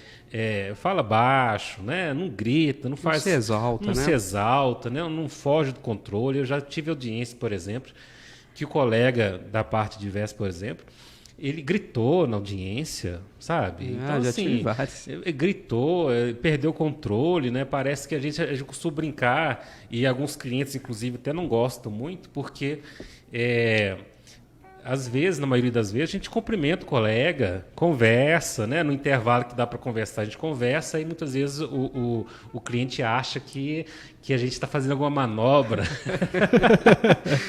fala baixo, né? Não grita, não se exalta, né? Não foge do controle. Eu já tive audiência, por exemplo, que o colega da parte diversa, por exemplo, ele gritou na audiência, sabe? Então, já assim, tive vários. Gritou, perdeu o controle, né? Parece que a gente costuma brincar, e alguns clientes, inclusive, até não gostam muito, porque, às vezes, na maioria das vezes, a gente cumprimenta o colega, conversa, né? No intervalo que dá para conversar, a gente conversa, e muitas vezes o cliente acha que a gente está fazendo alguma manobra.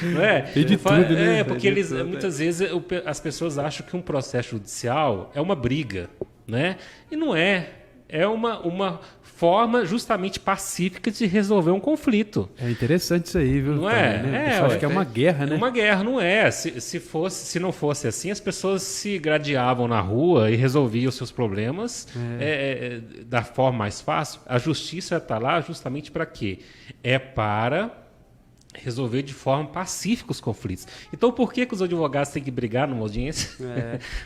Não é? De tudo, né? Porque muitas vezes as pessoas acham que um processo judicial é uma briga, né? E não é. É uma forma justamente pacífica de resolver um conflito. É interessante isso aí, viu? Não é? Né? Eu acho que é uma guerra, né? Uma guerra, não é. Se não fosse assim, as pessoas se gradeavam na rua e resolviam os seus problemas da forma mais fácil. A justiça está lá justamente para quê? É para resolver de forma pacífica os conflitos. Então, por que os advogados têm que brigar numa audiência?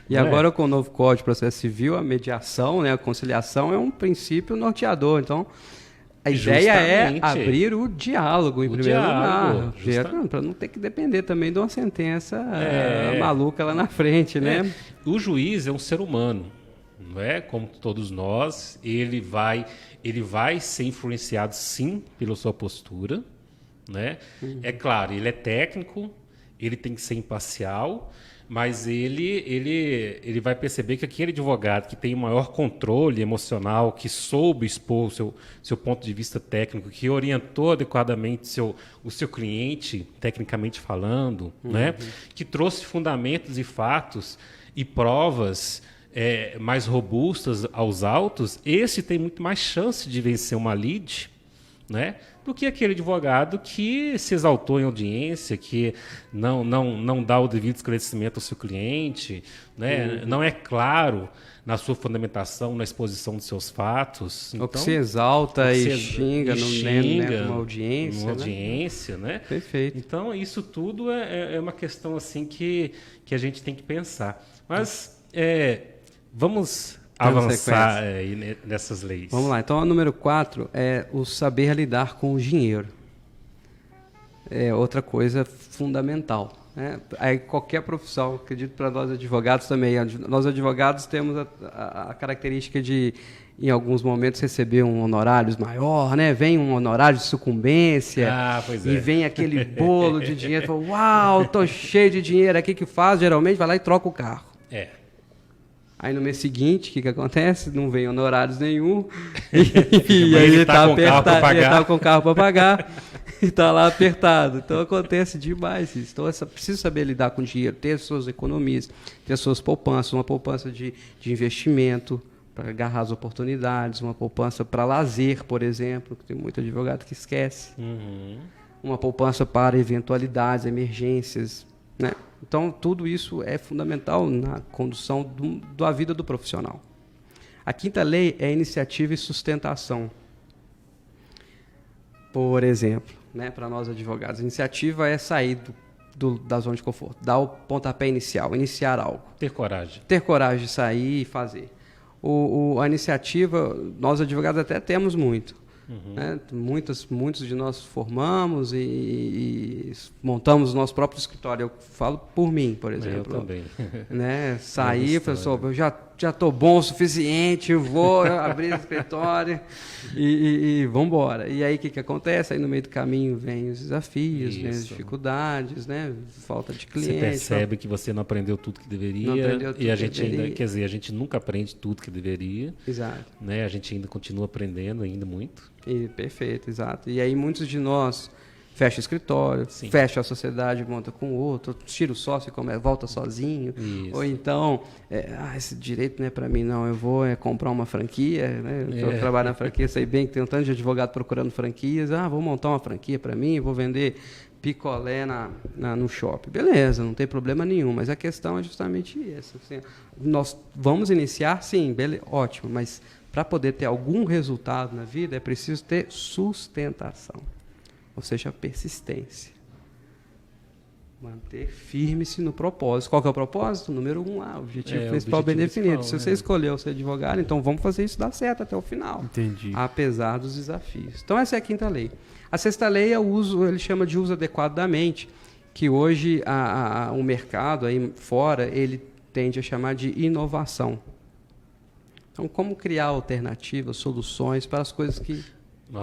E agora, com o novo Código de Processo Civil, a mediação, né, a conciliação é um princípio norteador. Então, a ideia é abrir o diálogo, em primeiro lugar. Para não ter que depender também de uma sentença maluca lá na frente, né? O juiz é um ser humano, não é? Como todos nós, ele vai ser influenciado, sim, pela sua postura, né? É claro, ele é técnico, ele tem que ser imparcial, mas ele vai perceber que aquele advogado que tem o maior controle emocional, que soube expor o seu ponto de vista técnico, que orientou adequadamente o seu cliente, tecnicamente falando, né? Que trouxe fundamentos e fatos e provas mais robustas aos autos, esse tem muito mais chance de vencer uma lide, né, do que aquele advogado que se exaltou em audiência, que não dá o devido esclarecimento ao seu cliente, né, não é claro na sua fundamentação, na exposição dos seus fatos. Ou que se exalta e xinga numa audiência. Né? Perfeito. Então, isso tudo é uma questão assim que a gente tem que pensar. Mas vamos avançar nessas leis. Vamos lá. Então, a número 4 é o saber lidar com o dinheiro. É outra coisa fundamental, né? Aí, qualquer profissão, acredito para nós advogados também. Nós advogados temos a característica de, em alguns momentos, receber um honorário maior, né? Vem um honorário de sucumbência e vem aquele bolo de dinheiro. Fala, uau, tô cheio de dinheiro. Aqui que faz? Geralmente vai lá e troca o carro. Aí no mês seguinte, o que acontece? Não vem honorários nenhum. E aí ele está apertado, ele está com o carro para pagar e está lá apertado. Então acontece demais isso. Então precisa saber lidar com dinheiro, ter as suas economias, ter as suas poupanças, uma poupança de investimento para agarrar as oportunidades, uma poupança para lazer, por exemplo, que tem muito advogado que esquece. Uma poupança para eventualidades, emergências, né? Então, tudo isso é fundamental na condução da vida do profissional. A quinta lei é iniciativa e sustentação. Por exemplo, né, para nós advogados, a iniciativa é sair da zona de conforto, dar o pontapé inicial, iniciar algo. Ter coragem. Ter coragem de sair e fazer. A iniciativa, nós advogados até temos muito, Né? Muitos de nós formamos e montamos o nosso próprio escritório. Eu falo por mim, por exemplo. Eu também. Né? Saí, pessoal, eu já estou bom o suficiente, vou abrir o escritório e vamos embora. E aí o que acontece? Aí no meio do caminho vem os desafios, vem as dificuldades, né? Falta de cliente. Você percebe que você não aprendeu tudo que deveria, e a gente ainda, quer dizer, a gente nunca aprende tudo que deveria. Exato. Né? A gente ainda continua aprendendo ainda muito. Perfeito, exato. E aí muitos de nós fecha o escritório, fecha a sociedade, monta com o outro, tira o sócio e volta sozinho. Isso. Ou então, esse direito não é para mim, não, eu vou comprar uma franquia, né? Eu trabalho na franquia, sei bem que tem um tanto de advogado procurando franquias, vou montar uma franquia para mim, vou vender picolé no shopping. Beleza, não tem problema nenhum, mas a questão é justamente essa. Assim, nós vamos iniciar, sim, ótimo, mas para poder ter algum resultado na vida é preciso ter sustentação. Ou seja, persistência. Manter firme-se no propósito. Qual que é o propósito? Número 1 lá, o objetivo principal bem definido. Se você escolheu ser advogado, então vamos fazer isso dar certo até o final. Entendi. Apesar dos desafios. Então essa é a 5ª lei. A 6ª lei é o uso, ele chama de uso adequado da mente, que hoje o mercado aí fora, ele tende a chamar de inovação. Então, como criar alternativas, soluções para as coisas que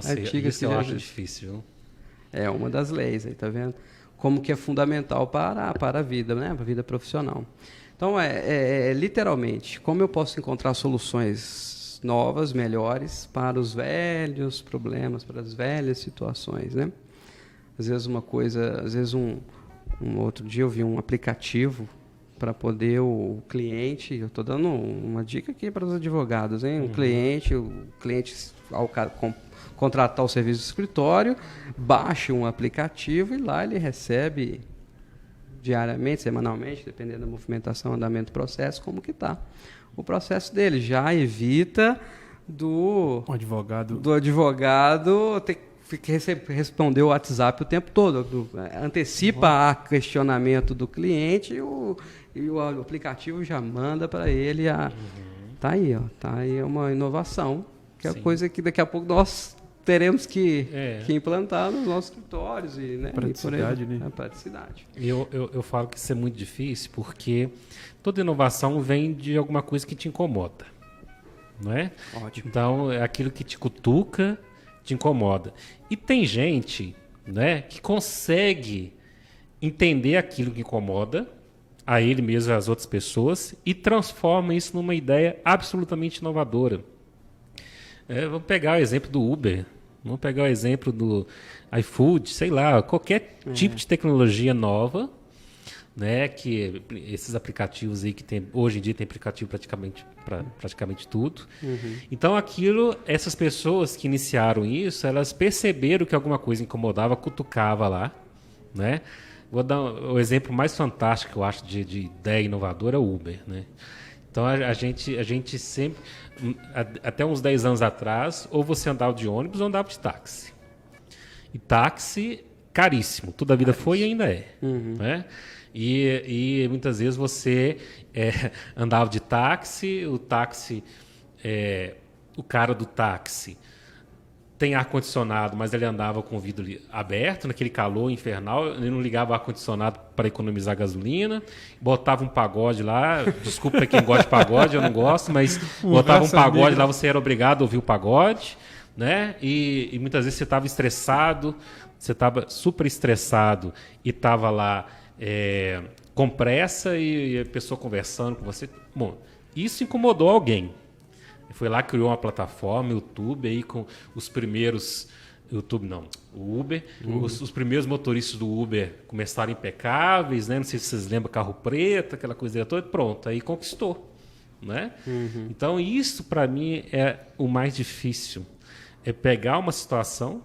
antigas isso eu acho difícil. É uma das leis, aí, tá vendo? Como que é fundamental para a vida, né? Para a vida profissional. Então, literalmente, como eu posso encontrar soluções novas, melhores, para os velhos problemas, para as velhas situações, né? Às vezes um outro dia eu vi um aplicativo para poder o cliente, eu estou dando uma dica aqui para os advogados, hein? O cliente ao contratar o serviço do escritório, baixa um aplicativo e lá ele recebe diariamente, semanalmente, dependendo da movimentação, andamento do processo, como que está o processo dele. Já evita do advogado ter que responder o WhatsApp o tempo todo. Antecipa o questionamento do cliente e o aplicativo já manda para ele. Tá aí uma inovação, que é a coisa que daqui a pouco nós teremos que implantar nos nossos escritórios. Praticidade, né? A praticidade. Eu falo que isso é muito difícil porque toda inovação vem de alguma coisa que te incomoda. Não é? Ótimo. Então, é aquilo que te cutuca, te incomoda. E tem gente, né, que consegue entender aquilo que incomoda a ele mesmo e às outras pessoas e transforma isso numa ideia absolutamente inovadora. Vamos pegar o exemplo do Uber, vamos pegar o exemplo do iFood, sei lá, qualquer tipo de tecnologia nova, né, que esses aplicativos aí que tem, hoje em dia tem aplicativo para praticamente tudo. Então essas pessoas que iniciaram isso, elas perceberam que alguma coisa incomodava, cutucava lá, né? Vou dar o exemplo mais fantástico que eu acho de ideia inovadora, é o Uber, né? Então a gente sempre, até uns 10 anos atrás, ou você andava de ônibus ou andava de táxi. E táxi caríssimo, toda a vida foi e ainda é, né? E muitas vezes você andava de táxi, o cara do táxi tem ar-condicionado, mas ele andava com o vidro aberto, naquele calor infernal, ele não ligava o ar-condicionado para economizar gasolina, botava um pagode lá, desculpa para quem gosta de pagode, eu não gosto, mas botava um pagode lá, você era obrigado a ouvir o pagode, né? E muitas vezes você estava estressado, você estava super estressado e estava lá com pressa e a pessoa conversando com você. Bom, isso incomodou alguém. Foi lá que criou uma plataforma, YouTube, aí com os primeiros... YouTube não, o Uber. Os primeiros motoristas do Uber começaram impecáveis, né? Não sei se vocês lembram, carro preto, aquela coisa toda. Pronto, aí conquistou, né? Então, isso para mim é o mais difícil. É pegar uma situação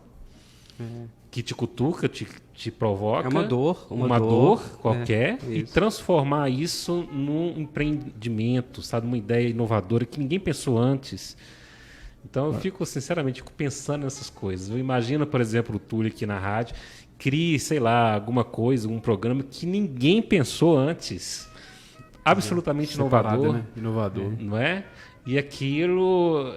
que te cutuca, te provoca. Uma dor qualquer e transformar isso num empreendimento, sabe? Uma ideia inovadora que ninguém pensou antes. Então, eu sinceramente, fico pensando nessas coisas. Eu imagino, por exemplo, o Túlio aqui na rádio, crie, sei lá, alguma coisa, um programa que ninguém pensou antes. Absolutamente inovador. Né? Inovador. Não é? E aquilo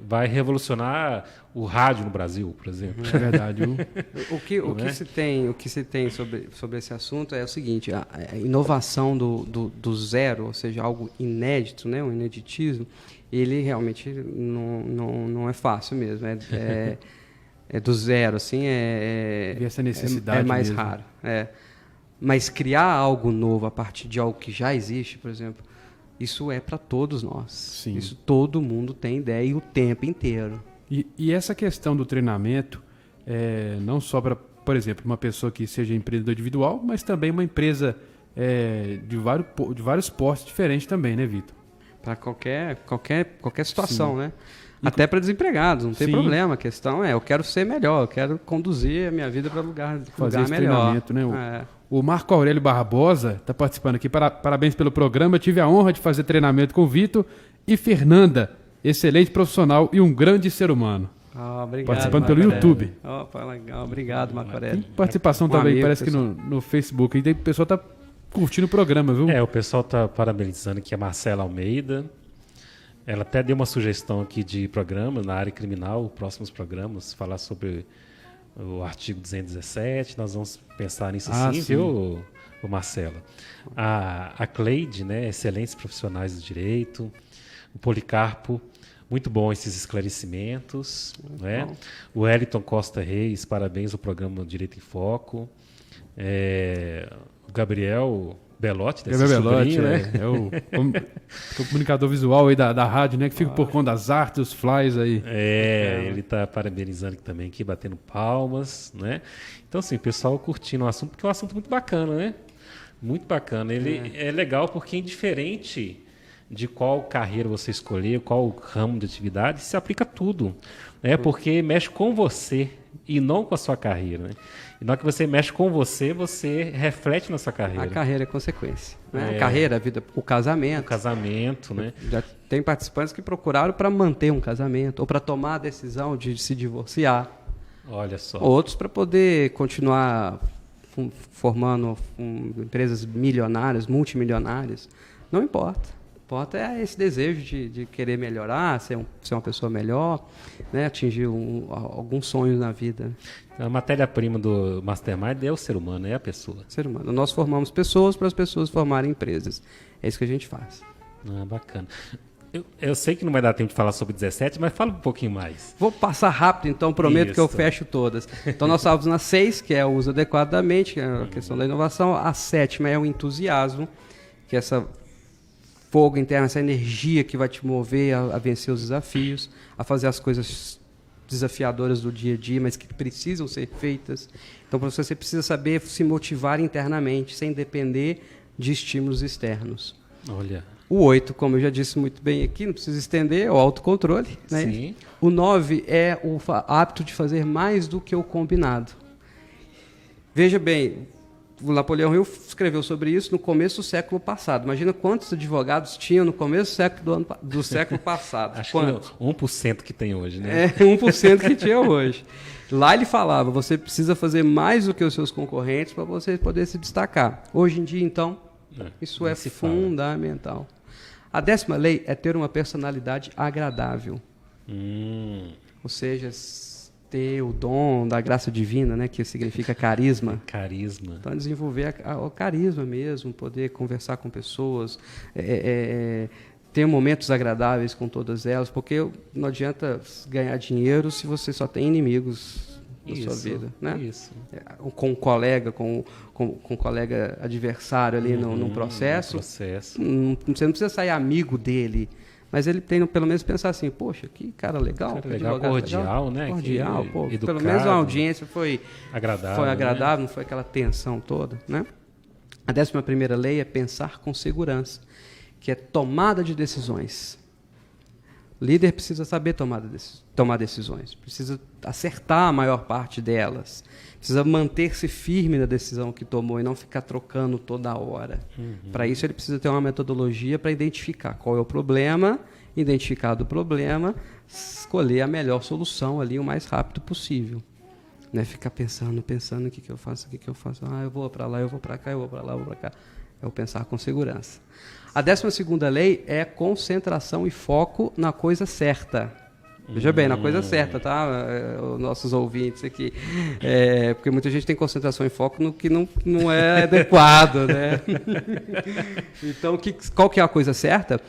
vai revolucionar o rádio no Brasil, por exemplo. É verdade. O que se tem sobre esse assunto é o seguinte: a inovação do zero, ou seja, algo inédito, né, um ineditismo, ele realmente não é fácil mesmo. É do zero, assim, essa necessidade é mais mesmo. raro. Mas criar algo novo a partir de algo que já existe, por exemplo, isso é para todos nós. Sim. Isso todo mundo tem ideia e o tempo inteiro. E essa questão do treinamento, não só para, por exemplo, uma pessoa que seja empreendedor individual, mas também uma empresa de vários portes diferentes também, né, Vitor? Para qualquer situação, né? Até para desempregados, não tem Sim. problema. A questão eu quero ser melhor, eu quero conduzir a minha vida para lugar Fazer esse melhor. treinamento, né? O Marco Aurélio Barbosa está participando aqui. Parabéns pelo programa. Tive a honra de fazer treinamento com o Vitor e Fernanda. Excelente profissional e um grande ser humano. Obrigado, participando pelo YouTube. Opa, legal. Obrigado, Marco Aurélio. Tem participação também, amigo, parece que no Facebook. E o pessoal está curtindo o programa, viu? O pessoal está parabenizando aqui a Marcela Almeida. Ela até deu uma sugestão aqui de programa na área criminal, próximos programas, falar sobre o artigo 217. Nós vamos pensar nisso sim, viu, Marcela? A Cleide, né, excelentes profissionais do direito. O Policarpo, muito bom esses esclarecimentos. Né? O Wellington Costa Reis, parabéns ao programa Direito em Foco. O Gabriel Belotti, desse sobrinho, né? É o comunicador visual aí da rádio, né? Que fica por conta das artes, os flyers aí. Ele está parabenizando também aqui, batendo palmas, né? Então, assim, o pessoal curtindo o assunto, porque é um assunto muito bacana, né? Muito bacana. Ele é legal porque, indiferente de qual carreira você escolher, qual ramo de atividade, se aplica tudo. Né? Porque mexe com você e não com a sua carreira, né? E na hora que você mexe com você reflete na sua carreira. A carreira é consequência. Né? A carreira, a vida, o casamento. O casamento, né? Já tem participantes que procuraram para manter um casamento ou para tomar a decisão de se divorciar. Olha só. Outros para poder continuar formando empresas milionárias, multimilionárias. Não importa. O que importa é esse desejo de querer melhorar, ser uma pessoa melhor, né? Atingir alguns sonhos na vida. A matéria-prima do Mastermind é o ser humano, é a pessoa. Ser humano. Nós formamos pessoas para as pessoas formarem empresas. É isso que a gente faz. Bacana. Eu sei que não vai dar tempo de falar sobre 17, mas fala um pouquinho mais. Vou passar rápido, então, prometo que eu fecho todas. Então, nós estávamos na 6, que é o uso adequado da mente, que é a questão da inovação. A 7ª é o entusiasmo, que é essa fogo interno, essa energia que vai te mover a vencer os desafios, a fazer as coisas desafiadoras do dia a dia, mas que precisam ser feitas. Então, você precisa saber se motivar internamente, sem depender de estímulos externos. Olha. O 8, como eu já disse muito bem aqui, não precisa estender, é o autocontrole. Né? Sim. O 9 é o hábito de fazer mais do que o combinado. Veja bem, o Napoleão Hill escreveu sobre isso no começo do século passado. Imagina quantos advogados tinham no começo do século passado. Acho que 1% que tem hoje, né? 1% que tinha hoje. Lá ele falava, você precisa fazer mais do que os seus concorrentes para você poder se destacar. Hoje em dia, então, isso é fundamental. A 10ª lei é ter uma personalidade agradável. Ou seja, ter o dom da graça divina, né, que significa carisma. Carisma. Então, desenvolver o carisma mesmo, poder conversar com pessoas, ter momentos agradáveis com todas elas, porque não adianta ganhar dinheiro se você só tem inimigos na sua vida. Né? Isso. Com um colega, com um colega adversário ali num processo. Você não precisa sair amigo dele. Mas ele tem pelo menos pensar assim, poxa, que cara legal. Cordial, legal. né? Cordial, pô. Educado, pelo menos a audiência foi agradável, né? Não foi aquela tensão toda, né? A 11ª lei é pensar com segurança, que é tomada de decisões. O líder precisa saber tomar decisões, precisa acertar a maior parte delas, precisa manter-se firme na decisão que tomou e não ficar trocando toda hora. Para isso, ele precisa ter uma metodologia para identificar qual é o problema, identificado o problema, escolher a melhor solução ali o mais rápido possível. Não é ficar pensando o que eu faço, Ah, eu vou para lá, eu vou para cá, eu vou para lá, eu vou para cá. É o pensar com segurança. A 12ª lei é concentração e foco na coisa certa. Veja bem, na coisa certa, tá? Os nossos ouvintes aqui. Porque muita gente tem concentração e foco no que não é adequado, né? Então, qual que é a coisa certa?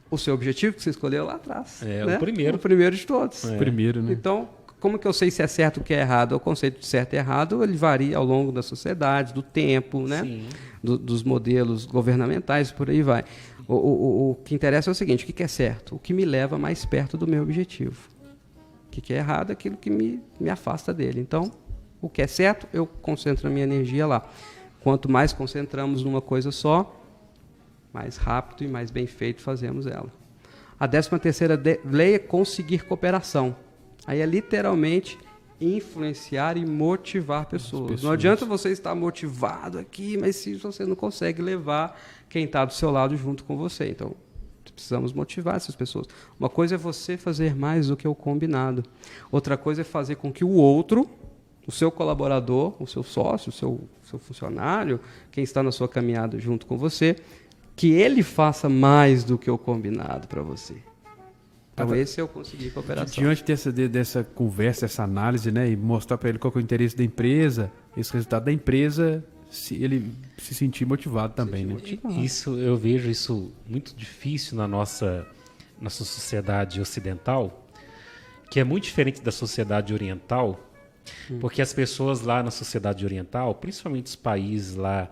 O seu objetivo que você escolheu lá atrás. Né? O primeiro. O primeiro de todos. Primeiro, né? Então, como que eu sei se é certo ou que é errado? O conceito de certo e errado, ele varia ao longo da sociedade, do tempo, né? Dos modelos governamentais, por aí vai. O que interessa é o seguinte, o que é certo? O que me leva mais perto do meu objetivo. O que é errado é aquilo que me afasta dele. Então, o que é certo, eu concentro a minha energia lá. Quanto mais concentramos numa coisa só, mais rápido e mais bem feito fazemos ela. A 13ª lei é conseguir cooperação. Aí é literalmente influenciar e motivar pessoas. Não adianta você estar motivado aqui, mas se você não consegue levar quem está do seu lado junto com você. Então, precisamos motivar essas pessoas. Uma coisa é você fazer mais do que o combinado. Outra coisa é fazer com que o outro, o seu colaborador, o seu sócio, o seu funcionário, quem está na sua caminhada junto com você, que ele faça mais do que o combinado para você. Então, esse eu consegui cooperação. Diante dessa conversa, essa análise, né, e mostrar para ele qual que é o interesse da empresa, esse resultado da empresa, ele se sentir motivado também, né? Eu vejo isso muito difícil na nossa sociedade ocidental, que é muito diferente da sociedade oriental, porque as pessoas lá na sociedade oriental, principalmente os países lá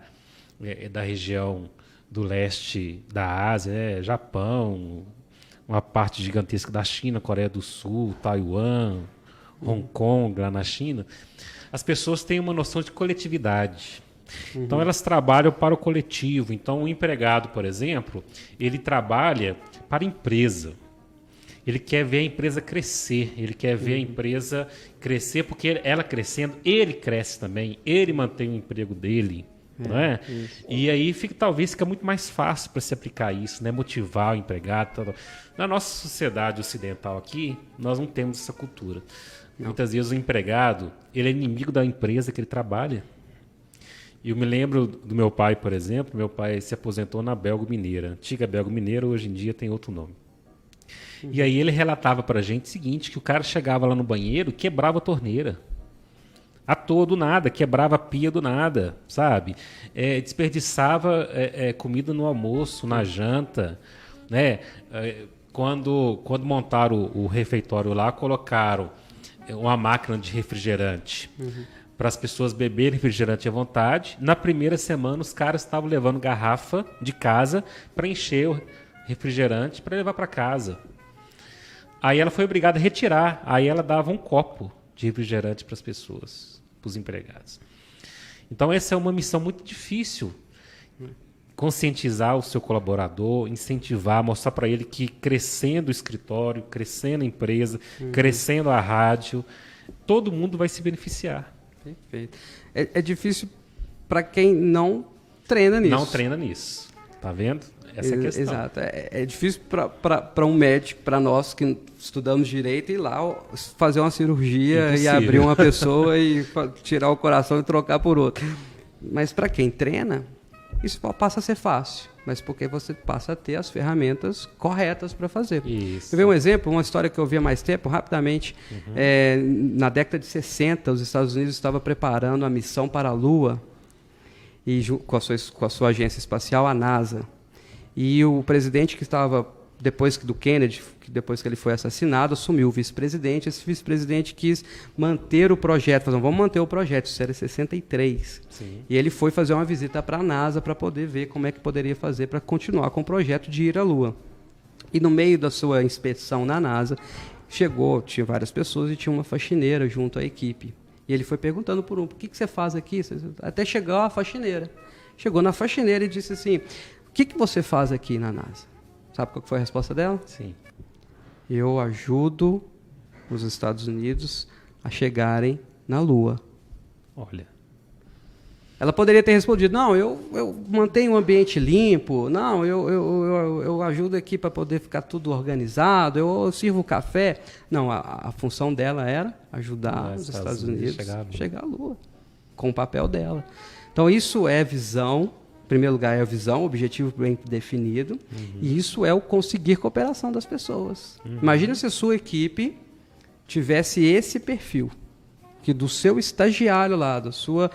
da região do leste da Ásia, Japão, uma parte gigantesca da China, Coreia do Sul, Taiwan, Hong Kong, lá na China, as pessoas têm uma noção de coletividade. Então, elas trabalham para o coletivo. Então, o empregado, por exemplo, ele trabalha para a empresa. Ele quer ver a empresa crescer, ele quer ver a empresa crescer, porque ela crescendo, ele cresce também, ele mantém o emprego dele. Não é? E aí talvez fica muito mais fácil para se aplicar isso, né? Motivar o empregado. Na nossa sociedade ocidental aqui, nós não temos essa cultura. Muitas vezes o empregado, ele é inimigo da empresa que ele trabalha. E eu me lembro do meu pai, por exemplo. Meu pai se aposentou na Belgo Mineira. Antiga Belgo Mineira, hoje em dia tem outro nome. E aí ele relatava para a gente o seguinte, que o cara chegava lá no banheiro e quebrava a torneira. A todo nada, quebrava a pia do nada, sabe? Desperdiçava comida no almoço, na janta, né? Quando montaram o refeitório lá, colocaram uma máquina de refrigerante para as pessoas beberem refrigerante à vontade. Na primeira semana, os caras estavam levando garrafa de casa para encher o refrigerante para levar para casa. Aí ela foi obrigada a retirar. Aí ela dava um copo de refrigerante para as pessoas, para os empregados. Então, essa é uma missão muito difícil. Conscientizar o seu colaborador, incentivar, mostrar para ele que crescendo o escritório, crescendo a empresa, crescendo a rádio, todo mundo vai se beneficiar. Perfeito. É difícil para quem não treina nisso. Não treina nisso. Tá vendo? Essa é a questão. Exato. É difícil para um médico, para nós que estudamos direito, ir lá fazer uma cirurgia e abrir uma pessoa e tirar o coração e trocar por outro. Mas para quem treina, isso passa a ser fácil. Mas porque você passa a ter as ferramentas corretas para fazer. Isso. Eu vi um exemplo, uma história que eu vi há mais tempo, rapidamente. Na década de 60, os Estados Unidos estavam preparando a missão para a Lua e com a sua agência espacial, a NASA. E o presidente que estava, depois do Kennedy, depois que ele foi assassinado, assumiu o vice-presidente. Esse vice-presidente quis manter o projeto, vamos manter o projeto, isso era 63. Sim. E ele foi fazer uma visita para a NASA para poder ver como é que poderia fazer para continuar com o projeto de ir à Lua. E no meio da sua inspeção na NASA, tinha várias pessoas e tinha uma faxineira junto à equipe. E ele foi perguntando por um, o que você faz aqui? Até chegar a faxineira. Chegou na faxineira e disse assim, o que você faz aqui na NASA? Sabe qual foi a resposta dela? Sim. Eu ajudo os Estados Unidos a chegarem na Lua. Olha. Ela poderia ter respondido, não, eu mantenho o ambiente limpo, não, eu ajudo aqui para poder ficar tudo organizado, eu sirvo café. Não, a função dela era ajudar os Estados Unidos a chegar à Lua, com o papel dela. Então, isso é visão, Em primeiro lugar é a visão, o objetivo bem definido, e isso é o conseguir cooperação das pessoas. Imagina se a sua equipe tivesse esse perfil, que do seu estagiário lá, da sua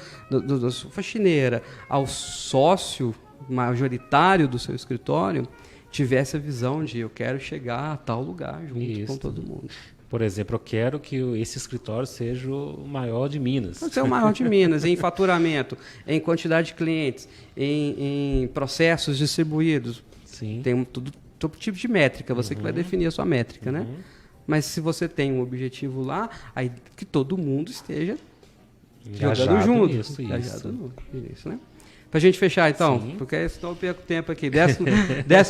faxineira, ao sócio majoritário do seu escritório, tivesse a visão de eu quero chegar a tal lugar junto com todo mundo. Por exemplo, eu quero que esse escritório seja o maior de Minas. Pode ser o maior de Minas, em faturamento, em quantidade de clientes, em processos distribuídos. Sim. Tem todo tipo de métrica, você que vai definir a sua métrica, né? Mas se você tem um objetivo lá, aí que todo mundo esteja jogando junto. Engajado nisso, né? Pra gente fechar, então, porque senão eu perco tempo aqui. Essa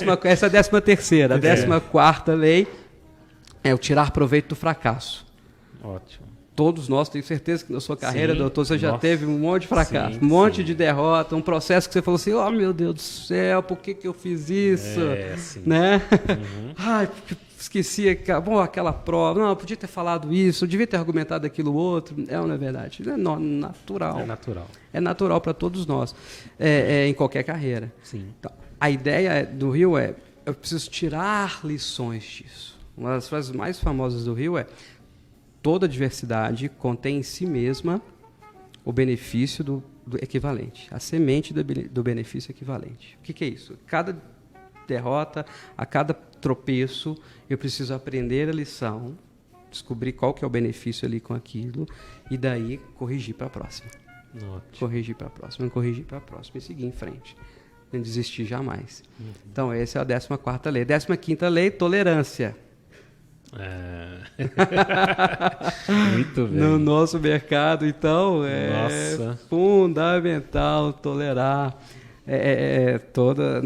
é a 13ª. A 14ª lei é o tirar proveito do fracasso. Ótimo. Todos nós, tenho certeza que na sua carreira, doutor, você já teve um monte de fracasso, Sim, um monte de derrota, um processo que você falou assim, oh meu Deus do céu, por que eu fiz isso? Né? Ai, porque esqueci aquela prova, não, eu podia ter falado isso, eu devia ter argumentado aquilo outro. Não é verdade, é natural. É natural para todos nós, em qualquer carreira. Sim. Então, a ideia do Rio eu preciso tirar lições disso. Uma das frases mais famosas do Rio é: toda diversidade contém em si mesma o benefício do equivalente, a semente do benefício equivalente. O que é isso? Cada derrota, a cada tropeço, eu preciso aprender a lição, descobrir qual que é o benefício ali com aquilo, e daí corrigir para a próxima. Corrigir para a próxima e seguir em frente. Não desistir jamais. Então, essa é a 14ª lei. 15ª lei, tolerância. Muito bem. No nosso mercado, então, é fundamental tolerar toda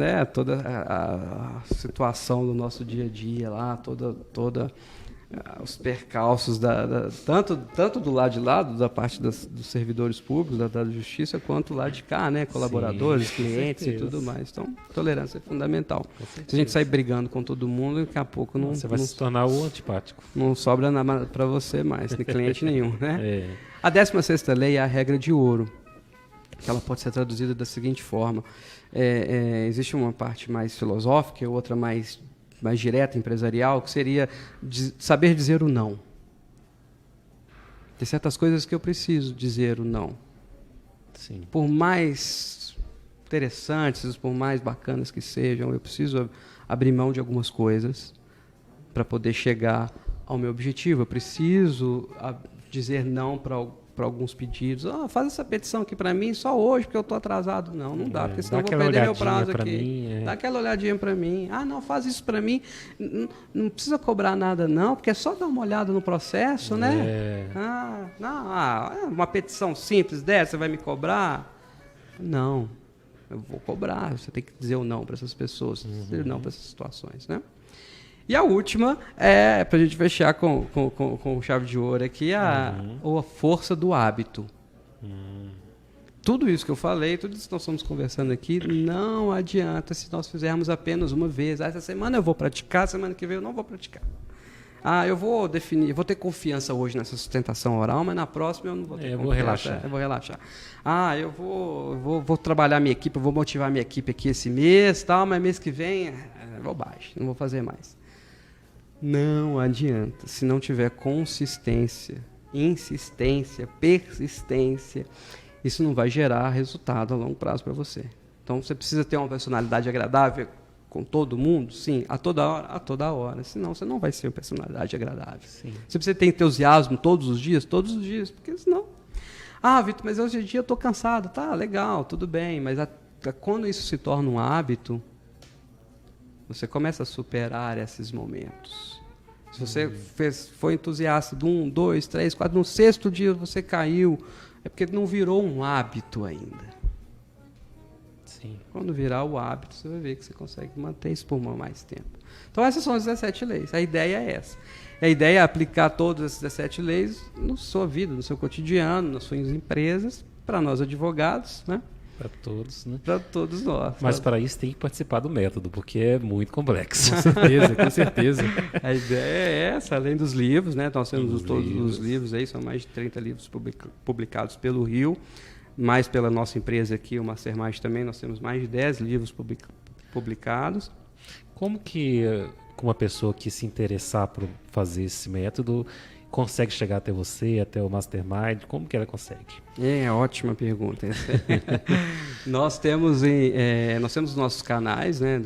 a situação do nosso dia a dia lá, toda os percalços tanto do lado de lá, da parte dos servidores públicos, da justiça, quanto do lado de cá, né? Colaboradores, clientes e tudo mais. Então, tolerância é fundamental. Se a gente sair brigando com todo mundo, daqui a pouco você vai se tornar o antipático. Não sobra nada para você mais, nem cliente nenhum, né? A 16ª lei é a regra de ouro, que ela pode ser traduzida da seguinte forma. Existe uma parte mais filosófica e outra mais direta, empresarial, que seria saber dizer o não. Tem certas coisas que eu preciso dizer o não. Sim. Por mais interessantes, por mais bacanas que sejam, eu preciso abrir mão de algumas coisas para poder chegar ao meu objetivo. Eu preciso dizer não para alguns pedidos. Faz essa petição aqui para mim só hoje, porque eu estou atrasado. Não dá, porque senão eu vou perder meu prazo aqui. Dá aquela olhadinha para mim. Não, faz isso para mim. Não precisa cobrar nada, não, porque é só dar uma olhada no processo, né? Uma petição simples dessa, você vai me cobrar? Não, eu vou cobrar. Você tem que dizer o não para essas pessoas, dizer o não para essas situações, né? E a última para a gente fechar com chave de ouro aqui, a força do hábito. Tudo isso que eu falei, tudo isso que nós estamos conversando aqui, não adianta se nós fizermos apenas uma vez. Essa semana eu vou praticar, semana que vem eu não vou praticar. Eu vou ter confiança hoje nessa sustentação oral, mas na próxima eu não vou ter confiança. Eu vou relaxar. Eu vou trabalhar minha equipe, eu vou motivar minha equipe aqui esse mês, mas mês que vem é bobagem, não vou fazer mais. Não adianta. Se não tiver consistência, insistência, persistência, isso não vai gerar resultado a longo prazo para você. Então, você precisa ter uma personalidade agradável com todo mundo? Sim, a toda hora. Senão, você não vai ser uma personalidade agradável. Sim. Você precisa ter entusiasmo todos os dias, porque senão... Vitor, mas hoje em dia eu estou cansado. Tá, legal, tudo bem, mas quando isso se torna um hábito, você começa a superar esses momentos. Se você foi entusiasta de 1, 2, 3, 4, no 6º dia você caiu, é porque não virou um hábito ainda. Sim. Quando virar o hábito, você vai ver que você consegue manter isso por mais tempo. Então, essas são as 17 leis. A ideia é essa. A ideia é aplicar todas essas 17 leis na sua vida, no seu cotidiano, nas suas empresas, para nós advogados, né? Para todos, né? Para todos nós. Mas para isso tem que participar do método, porque é muito complexo. Com certeza. A ideia é essa, além dos livros, né? Nós temos todos os livros aí, são mais de 30 livros publicados pelo Rio. mais pela nossa empresa aqui, o Mastermind também, nós temos mais de 10 livros publicados. Como que uma pessoa que se interessar por fazer esse método consegue chegar até você, até o Mastermind? Como que ela consegue? Ótima pergunta. Nós temos os nossos canais, né,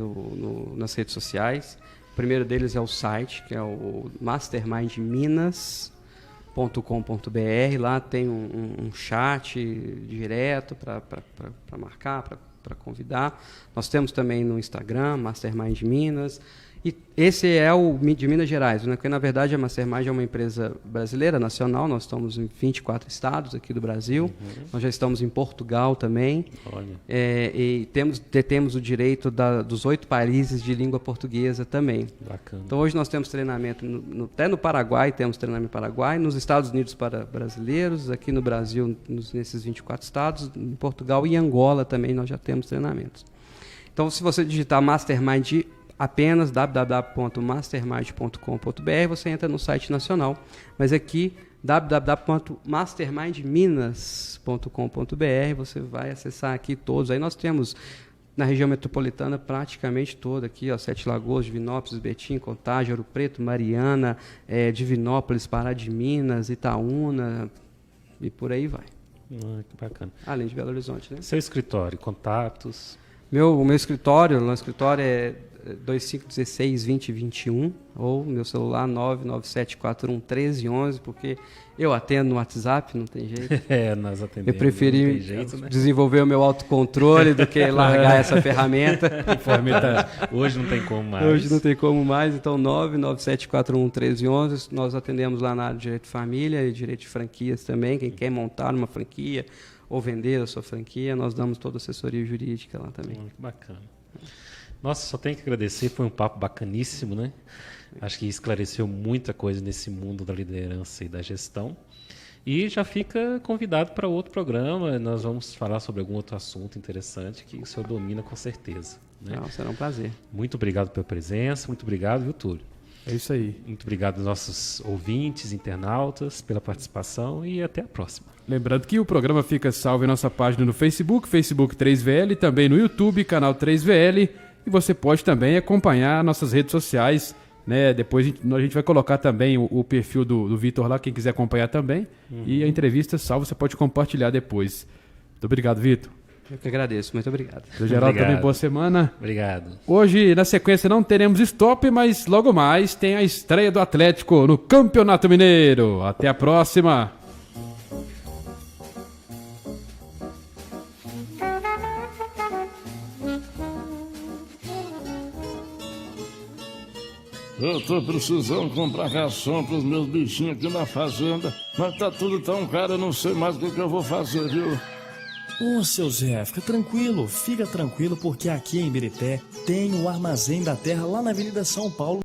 nas redes sociais. O primeiro deles é o site, que é o mastermindminas.com.br. Lá tem um chat direto para marcar, para convidar. Nós temos também no Instagram, Mastermind Minas. E esse é o de Minas Gerais, né? Porque, na verdade, a Mastermind é uma empresa brasileira, nacional. Nós estamos em 24 estados aqui do Brasil. Nós já estamos em Portugal também. Olha. E temos o direito dos 8 países de língua portuguesa também. Bacana. Então, hoje nós temos treinamento, até no Paraguai, temos treinamento no Paraguai, nos Estados Unidos para brasileiros, aqui no Brasil, nesses 24 estados, em Portugal e Angola também nós já temos treinamentos. Então, se você digitar Mastermind apenas www.mastermind.com.br, você entra no site nacional. Mas aqui, www.mastermindminas.com.br, você vai acessar aqui todos. Aí nós temos na região metropolitana praticamente toda aqui, ó, Sete Lagoas, Divinópolis, Betim, Contagem, Ouro Preto, Mariana, Divinópolis, Pará de Minas, Itaúna e por aí vai. Que bacana. Além de Belo Horizonte, né? Seu escritório, contatos? O meu escritório é 2516-2021 ou meu celular 997411311, porque eu atendo no WhatsApp, não tem jeito. Nós atendemos. Eu preferi não tem jeito, né? desenvolver o meu autocontrole do que largar essa ferramenta. Hoje não tem como mais. Hoje não tem como mais, então 997411311. Nós atendemos lá na área de direito de família e direito de franquias também. Quem quer montar uma franquia ou vender a sua franquia, nós damos toda a assessoria jurídica lá também. Que bacana. Nossa, só tenho que agradecer, foi um papo bacaníssimo, né? Acho que esclareceu muita coisa nesse mundo da liderança e da gestão. E já fica convidado para outro programa, nós vamos falar sobre algum outro assunto interessante que o senhor domina com certeza. Né? Será um prazer. Muito obrigado pela presença, muito obrigado, viu, Túlio? É isso aí. Muito obrigado aos nossos ouvintes, internautas, pela participação e até a próxima. Lembrando que o programa fica salvo em nossa página no Facebook 3VL, também no YouTube, canal 3VL. E você pode também acompanhar nossas redes sociais, né? Depois a gente vai colocar também o perfil do Vitor lá, quem quiser acompanhar também. E a entrevista salva, você pode compartilhar depois. Muito obrigado, Vitor. Eu que agradeço, muito obrigado. Do geral também, boa semana. Obrigado. Hoje, na sequência, não teremos stop, mas logo mais tem a estreia do Atlético no Campeonato Mineiro. Até a próxima. Eu tô precisando comprar ração pros meus bichinhos aqui na fazenda, mas tá tudo tão caro, eu não sei mais o que eu vou fazer, viu? Ô, seu Zé, fica tranquilo, porque aqui em Ibirité tem o Armazém da Terra lá na Avenida São Paulo.